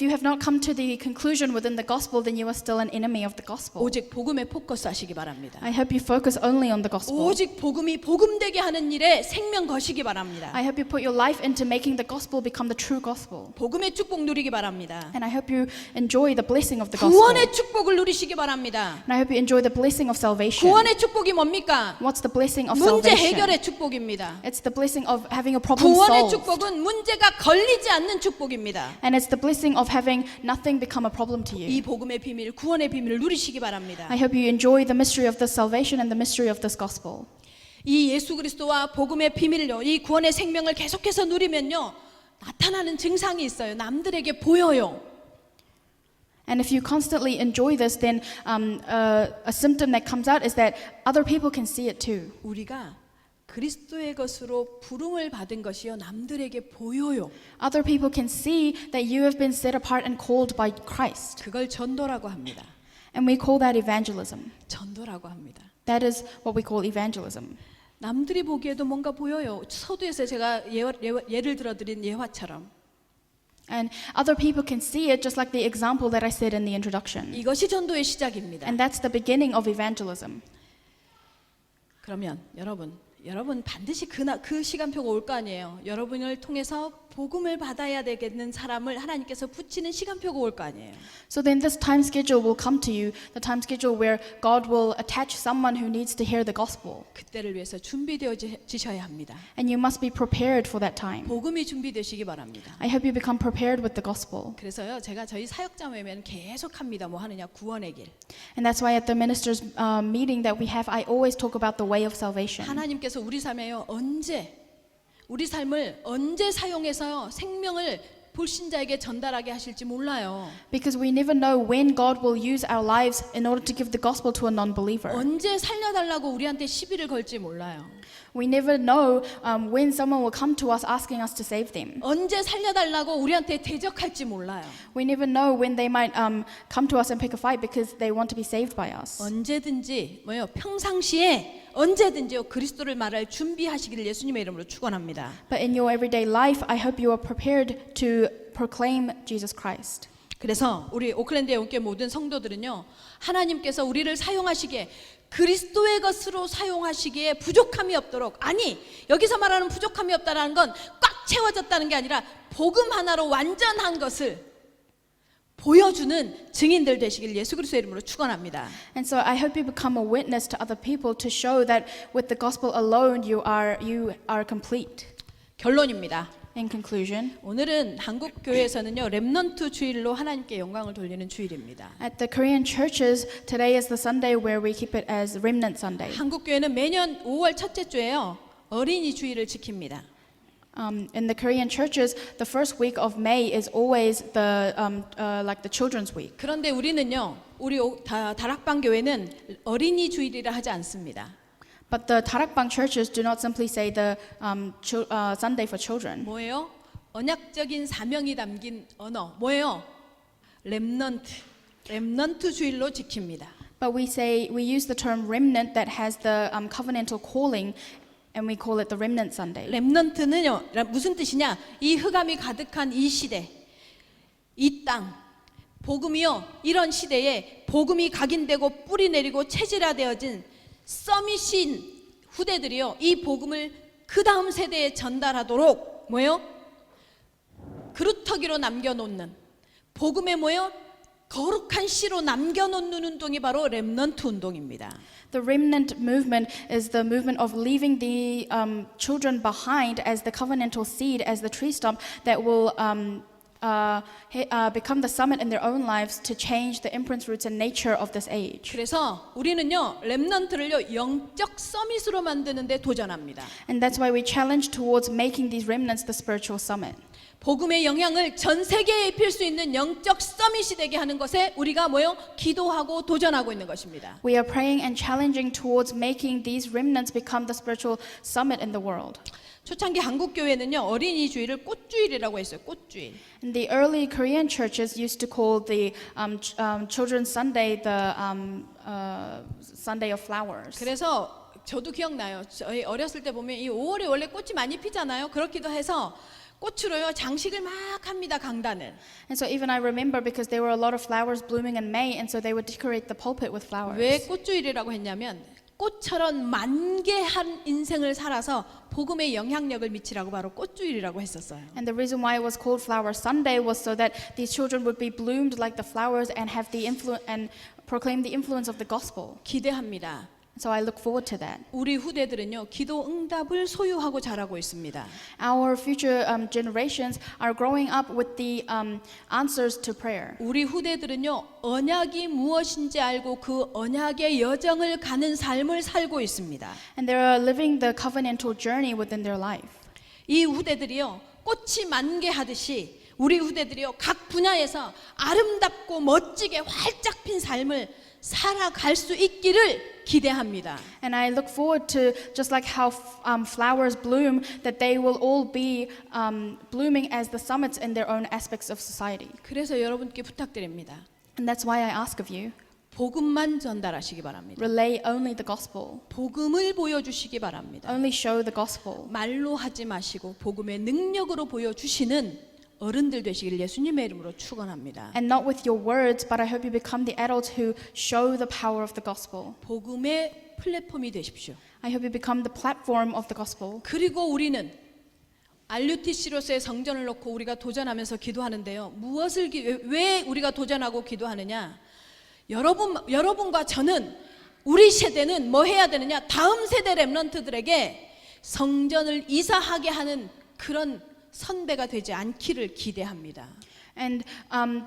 [SPEAKER 2] have not come to the conclusion within the gospel, then you are still an enemy of the gospel.
[SPEAKER 4] 오직 복음에 포커스 하시기 바랍니다.
[SPEAKER 2] I hope you focus only on the gospel.
[SPEAKER 4] 오직 복음이 복음되게 하는 일에 생명 거시기 바랍니다.
[SPEAKER 2] I hope you put your life into making the gospel become the true gospel.
[SPEAKER 4] 복음의 축복 누리기 바랍니다.
[SPEAKER 2] And I hope you enjoy the blessing of the gospel.
[SPEAKER 4] 구원의 축복을 누리시기 바랍니다.
[SPEAKER 2] And I hope you enjoy the blessing of salvation.
[SPEAKER 4] 구원의 축복이 뭡니까?
[SPEAKER 2] What's the blessing of
[SPEAKER 4] 문제
[SPEAKER 2] salvation?
[SPEAKER 4] 해결의 축복입니다.
[SPEAKER 2] It's the blessing of having a problem
[SPEAKER 4] 구원의
[SPEAKER 2] solved.
[SPEAKER 4] 축복은 문제가 걸리지 않는 축복입니다.
[SPEAKER 2] And it's the blessing of having nothing become a problem to you.
[SPEAKER 4] 이 복음의 비밀, 구원의 비밀을 누리시기 바랍니다.
[SPEAKER 2] I hope you enjoy the mystery of this salvation and the mystery of this gospel.
[SPEAKER 4] 이 예수 그리스도와 복음의 비밀을요, 이 구원의 생명을 계속해서 누리면요, 나타나는 증상이 있어요. 남들에게 보여요.
[SPEAKER 2] And if you constantly enjoy this, then a symptom that comes out is that other people can see it too.
[SPEAKER 4] 우리가 그리스도의 것으로 부름을 받은 것이요, 남들에게 보여요.
[SPEAKER 2] Other people can see that you have been set apart and called by Christ.
[SPEAKER 4] 그걸 전도라고 합니다.
[SPEAKER 2] And we call that evangelism.
[SPEAKER 4] 전도라고 합니다.
[SPEAKER 2] That is what we call evangelism.
[SPEAKER 4] 남들이 보기에도 뭔가 보여요. 서두에서 제가 예를 들어드린 예화처럼.
[SPEAKER 2] And other people can see it just like the example that I said in the introduction.
[SPEAKER 4] 이것이 전도의 시작입니다.
[SPEAKER 2] And that's the beginning of evangelism.
[SPEAKER 4] 그러면 여러분 반드시 그 시간표가 올 거 아니에요. 여러분을 통해서 복음을 받아야 되겠는 사람을 하나님께서 붙이는 시간표가 올 거 아니에요.
[SPEAKER 2] So then this time schedule will come to you, the time schedule where God will attach someone who needs to hear the gospel.
[SPEAKER 4] 그때를 위해서 준비되어지셔야 합니다.
[SPEAKER 2] And you must be prepared for that time.
[SPEAKER 4] 복음이 준비되시기 바랍니다.
[SPEAKER 2] I hope you become prepared with the gospel.
[SPEAKER 4] 그래서요, 제가 저희 사역자 모임에는 계속 합니다. 뭐 하느냐, 구원의 길.
[SPEAKER 2] And that's why at the ministers' meeting that we have, I always talk about the way of salvation.
[SPEAKER 4] 하나님께서 우리 삶에요, 우리 삶을 언제 사용해서요, 생명을 불신자에게 전달하게 하실지 몰라요.
[SPEAKER 2] Because we never know when God will use our lives in order to give the gospel to a non-believer.
[SPEAKER 4] 언제 살려달라고 우리한테 시비를 걸지 몰라요.
[SPEAKER 2] We never know when someone will come to us asking us to save them.
[SPEAKER 4] 언제 살려달라고 우리한테 대적할지 몰라요.
[SPEAKER 2] We never know when they might come to us and pick a fight because they want to be saved by us.
[SPEAKER 4] 언제든지 평상시에 언제든지요, 그리스도를 말할 준비하시기를 예수님의 이름으로 축원합니다.
[SPEAKER 2] But in your everyday life, I hope you are prepared to proclaim Jesus Christ.
[SPEAKER 4] 그래서 우리 오클랜드의 온교회 모든 성도들은요, 하나님께서 우리를 사용하시기에 그리스도의 것으로 사용하시기에 부족함이 없도록, 아니 여기서 말하는 부족함이 없다라는 건 꽉 채워졌다는 게 아니라 복음 하나로 완전한 것을 보여주는 증인들 되시길 예수 그리스도의 이름으로 축원합니다.
[SPEAKER 2] And so I hope you become a witness to other people to show that with the gospel alone you are complete.
[SPEAKER 4] 결론입니다.
[SPEAKER 2] In conclusion,
[SPEAKER 4] 오늘은 한국 교회에서는요, 렘넌트 주일로 하나님께 영광을 돌리는 주일입니다.
[SPEAKER 2] at the Korean churches, today is the Sunday where we keep it as Remnant Sunday.
[SPEAKER 4] 한국 교회는 매년 5월 첫째 주에요, 어린이 주일을 지킵니다.
[SPEAKER 2] In the Korean churches, the first week of May is always the like the Children's Week.
[SPEAKER 4] 그런데 우리는요, 우리 다락방 교회는 어린이 주일이라 하지 않습니다.
[SPEAKER 2] But the Tarakbang churches do not simply say the Sunday for children.
[SPEAKER 4] 뭐예요? 언약적인 사명이 담긴 언어. 뭐예요? 렘넌트 주일로 지킵니다.
[SPEAKER 2] But we use the term remnant that has the covenantal calling, and we call it the Remnant Sunday.
[SPEAKER 4] 렘넌트는요, 무슨 뜻이냐? 이 흑암이 가득한 이 시대, 이 땅, 복음이요, 이런 시대에 복음이 각인되고 뿌리 내리고 체질화되어진 서밋인 후대들이요, 이 복음을 그 다음 세대에 전달하도록 뭐예요? 그루터기로 남겨놓는, 복음의 뭐예요? 거룩한 씨로 남겨놓는 운동이 바로 렘넌트 운동입니다.
[SPEAKER 2] The remnant movement is the movement of leaving the children behind as the covenantal seed, as the tree stump that will become the summit in their own lives to change the imprint, roots, and nature of this age.
[SPEAKER 4] 그래서 우리는요, 렘넌트를요, 영적 서밋으로 만드는 데 도전합니다.
[SPEAKER 2] And that's why we challenge towards making these remnants the spiritual summit.
[SPEAKER 4] 복음의 영향을 전 세계에 입힐 수 있는 영적 서밋이 되게 하는 것에 우리가 뭐요? 기도하고 도전하고 있는 것입니다.
[SPEAKER 2] We are praying and challenging towards making these remnants become the spiritual summit in the world.
[SPEAKER 4] 초창기 한국 교회는요, 어린이 주일을 꽃주일이라고 했어요. 꽃주일.
[SPEAKER 2] And the early Korean churches used to call the Children's Sunday the Sunday of Flowers.
[SPEAKER 4] 그래서 저도 기억나요. 저희 어렸을 때 보면 이 5월에 원래 꽃이 많이 피잖아요. 그렇기도 해서 꽃으로요, 장식을 막 합니다, 강단을.
[SPEAKER 2] And so even I remember because there were a lot of flowers blooming in May, and so they would decorate the pulpit with flowers.
[SPEAKER 4] 왜 꽃주일이라고 했냐면 꽃처럼 만개한 인생을 살아서 복음의 영향력을 미치라고 바로 꽃주일이라고 했었어요.
[SPEAKER 2] And the reason why it was called Flower Sunday was so that these children would be bloomed like the flowers and have the influence and proclaim the influence of the gospel.
[SPEAKER 4] 기대합니다.
[SPEAKER 2] So I look forward to that.
[SPEAKER 4] 우리 후대들은요, 기도 응답을 소유하고 자라고 있습니다.
[SPEAKER 2] Our future generations are growing up with the answers to prayer.
[SPEAKER 4] 우리 후대들은요, 언약이 무엇인지 알고 그 언약의 여정을 가는 삶을 살고 있습니다.
[SPEAKER 2] And they are living the covenantal journey within their life.
[SPEAKER 4] 이 후대들이요, 꽃이 만개하듯이 우리 후대들이요, 각 분야에서 아름답고 멋지게 활짝 핀 삶을 살아갈 수 있기를 기대합니다.
[SPEAKER 2] And I look forward to just like how flowers bloom, that they will all be blooming as the summits in their own aspects of society.
[SPEAKER 4] 그래서 여러분께 부탁드립니다.
[SPEAKER 2] And that's why I ask of you,
[SPEAKER 4] 복음만 전달하시기 바랍니다.
[SPEAKER 2] relay only the gospel.
[SPEAKER 4] 복음을 보여주시기 바랍니다.
[SPEAKER 2] Only show the gospel.
[SPEAKER 4] 말로 하지 마시고 복음의 능력으로 보여주시는 어른들 되시길 예수님의 이름으로 축원합니다.
[SPEAKER 2] And not with your words, but I hope you become the adults who show the power of the gospel.
[SPEAKER 4] 복음의 플랫폼이 되십시오.
[SPEAKER 2] I hope you become the platform of the gospel.
[SPEAKER 4] 그리고 우리는 RUTC로서의 성전을 놓고 우리가 도전하면서 기도하는데요. 왜 우리가 도전하고 기도하느냐? 여러분과 저는, 우리 세대는 뭐 해야 되느냐? 다음 세대 렘넌트들에게 성전을 이사하게 하는 그런 선배가 되지 않기를 기대합니다.
[SPEAKER 2] And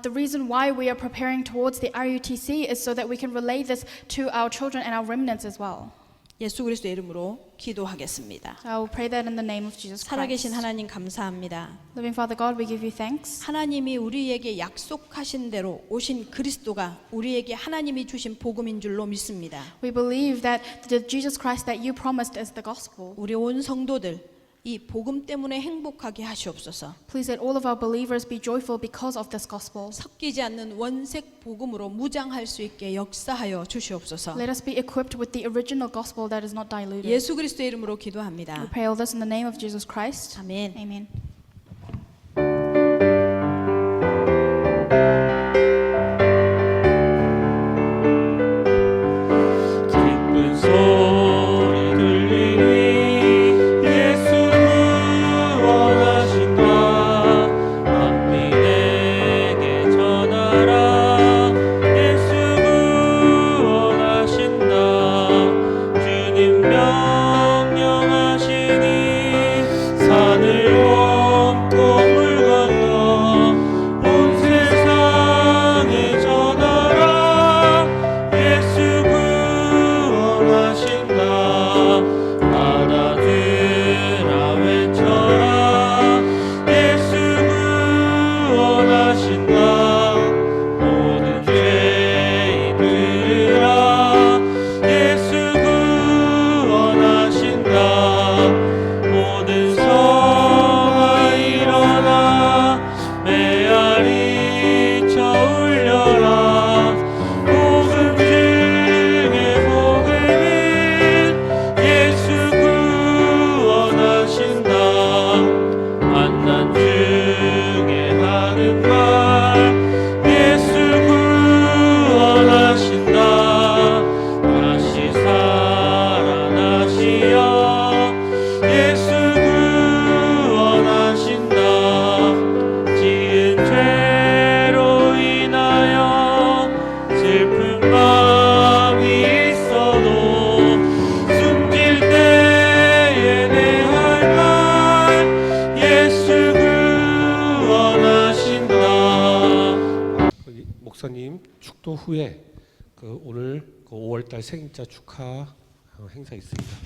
[SPEAKER 2] the reason why we are preparing towards the RUTC is so that we can relay this to our children and our remnants as well.
[SPEAKER 4] 예수 그리스도의 이름으로 기도하겠습니다.
[SPEAKER 2] So I will pray that in the name of Jesus
[SPEAKER 4] 살아계신
[SPEAKER 2] Christ.
[SPEAKER 4] 하나님 감사합니다.
[SPEAKER 2] Living Father God, we give you thanks.
[SPEAKER 4] 하나님이 우리에게 약속하신 대로 오신 그리스도가 우리에게 하나님이 주신 복음인 줄로 믿습니다.
[SPEAKER 2] We believe that the Jesus Christ that you promised is the gospel.
[SPEAKER 4] 우리 온 성도들 이 복음 때문에 행복하게 하시옵소서.
[SPEAKER 2] Please let all of our believers be joyful because of this gospel.
[SPEAKER 4] 섞이지 않는 원색 복음으로 무장할 수 있게 역사하여 주시옵소서.
[SPEAKER 2] Let us be equipped with the original gospel that is not diluted.
[SPEAKER 4] 예수 그리스도의 이름으로
[SPEAKER 2] We
[SPEAKER 4] 기도합니다.
[SPEAKER 2] pray all this in the name of Jesus Christ.
[SPEAKER 4] 아멘.
[SPEAKER 2] Amen.
[SPEAKER 1] 기쁜 소리 들리니 예수 구원하신다. 만민에게 전하라. 예수 구원하신다. 주님 명령하시니 산을 넘고 물 건너 온 세상에 전하라. 예수 구원하신다. 바다들아 외쳐라. 예수 구원하신다. 모든 죄인들아 예수 구원하신다. 모든 성아 일어나 메아리 쳐 울려라. 복음 중에 복음인 예수 구원하신다. 만난 중에 하는 말 예수 구원하신다. 다시 살아나시어 예수 구원하신다. 지은 죄로 인하여 슬픈 마음이 있어도 숨질 때에 내 할 말 예수 구원하신다. 목사님 축도 후에 오늘 5월달 생일자 축하 행사 있습니다.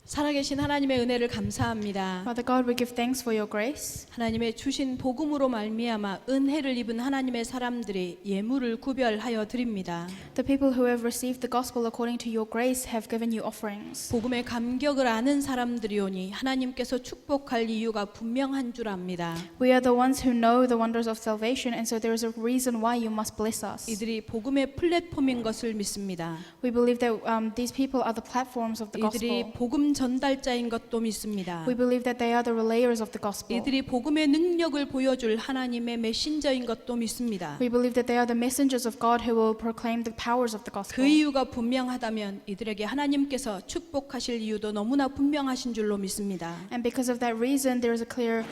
[SPEAKER 4] 살아계신 하나님의 은혜를 감사합니다.
[SPEAKER 2] Father God, we give thanks for your grace.
[SPEAKER 4] 하나님의 주신 복음으로 말미암아 은혜를 입은 하나님의 사람들이 예물을 구별하여 드립니다.
[SPEAKER 2] The people who have received the gospel according to your grace have given you offerings.
[SPEAKER 4] 복음의 감격을 아는 사람들이오니 하나님께서 축복할 이유가 분명한 줄 압니다.
[SPEAKER 2] We are the ones who know the wonders of salvation, and so there is a reason why you must bless us.
[SPEAKER 4] 이들이 복음의 플랫폼인 것을 믿습니다.
[SPEAKER 2] We believe that these people are the platforms of the
[SPEAKER 4] 이들이
[SPEAKER 2] gospel.
[SPEAKER 4] 복음 전달자인 것도 믿습니다.
[SPEAKER 2] We believe that they are the relayers of the gospel.
[SPEAKER 4] 이들이 복음의 능력을 보여줄 하나님의 메신저인 것도 믿습니다.
[SPEAKER 2] We believe that they are the messengers of God who will proclaim the powers of the
[SPEAKER 4] 그
[SPEAKER 2] gospel.
[SPEAKER 4] 이유가 분명하다면 이들에게 하나님께서 축복하실 이유도 너무나 분명하신 줄로 믿습니다.
[SPEAKER 2] And because of that reason, there is a clear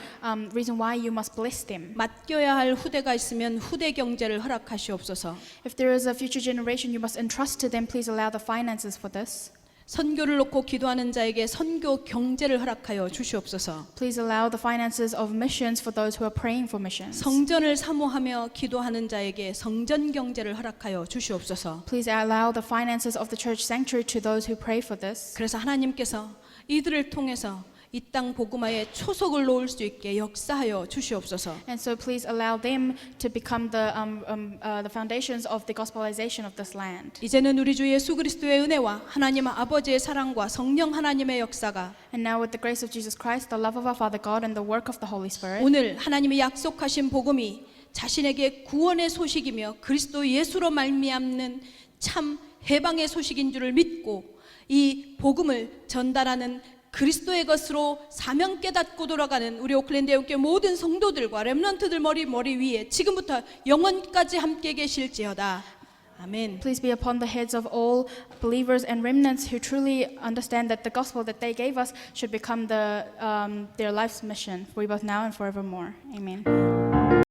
[SPEAKER 2] reason why you must bless them.
[SPEAKER 4] 맡겨야 할 후대가 있으면 후대 경제를 허락하시옵소서.
[SPEAKER 2] If there is a future generation you must entrust to them, please allow the finances for this.
[SPEAKER 4] 선교를 놓고 기도하는 자에게 선교 경제를 허락하여 주시옵소서.
[SPEAKER 2] Please allow the finances of missions for those who are praying for missions.
[SPEAKER 4] 성전을 사모하며 기도하는 자에게 성전 경제를 허락하여 주시옵소서.
[SPEAKER 2] Please allow the finances of the church sanctuary to those who pray for this.
[SPEAKER 4] 그래서 하나님께서 이들을 통해서 이 땅 복음화에 초석을 놓을 수 있게 역사하여 주시옵소서.
[SPEAKER 2] And so please allow them to become the foundations of the gospelization of this land.
[SPEAKER 4] 이제는 우리 주 예수 그리스도의 은혜와 하나님 아버지의 사랑과 성령 하나님의 역사가
[SPEAKER 2] And now with the grace of Jesus Christ, the love of our Father God, and the work of the Holy Spirit,
[SPEAKER 4] 오늘 하나님이 약속하신 복음이 자신에게 구원의 소식이며 그리스도 예수로 말미암는 참 해방의 소식인 줄을 믿고 이 복음을 전달하는 그리스도의 것으로 사명 깨닫고 돌아가는 우리 오클랜드 교회 모든 성도들과 렘넌트들 머리 위에 지금부터 영원까지 함께 계실지어다. 아멘.
[SPEAKER 2] Please be upon the heads of all believers and remnants who truly understand that the gospel that they gave us should become their life's mission for both now and forevermore. Amen.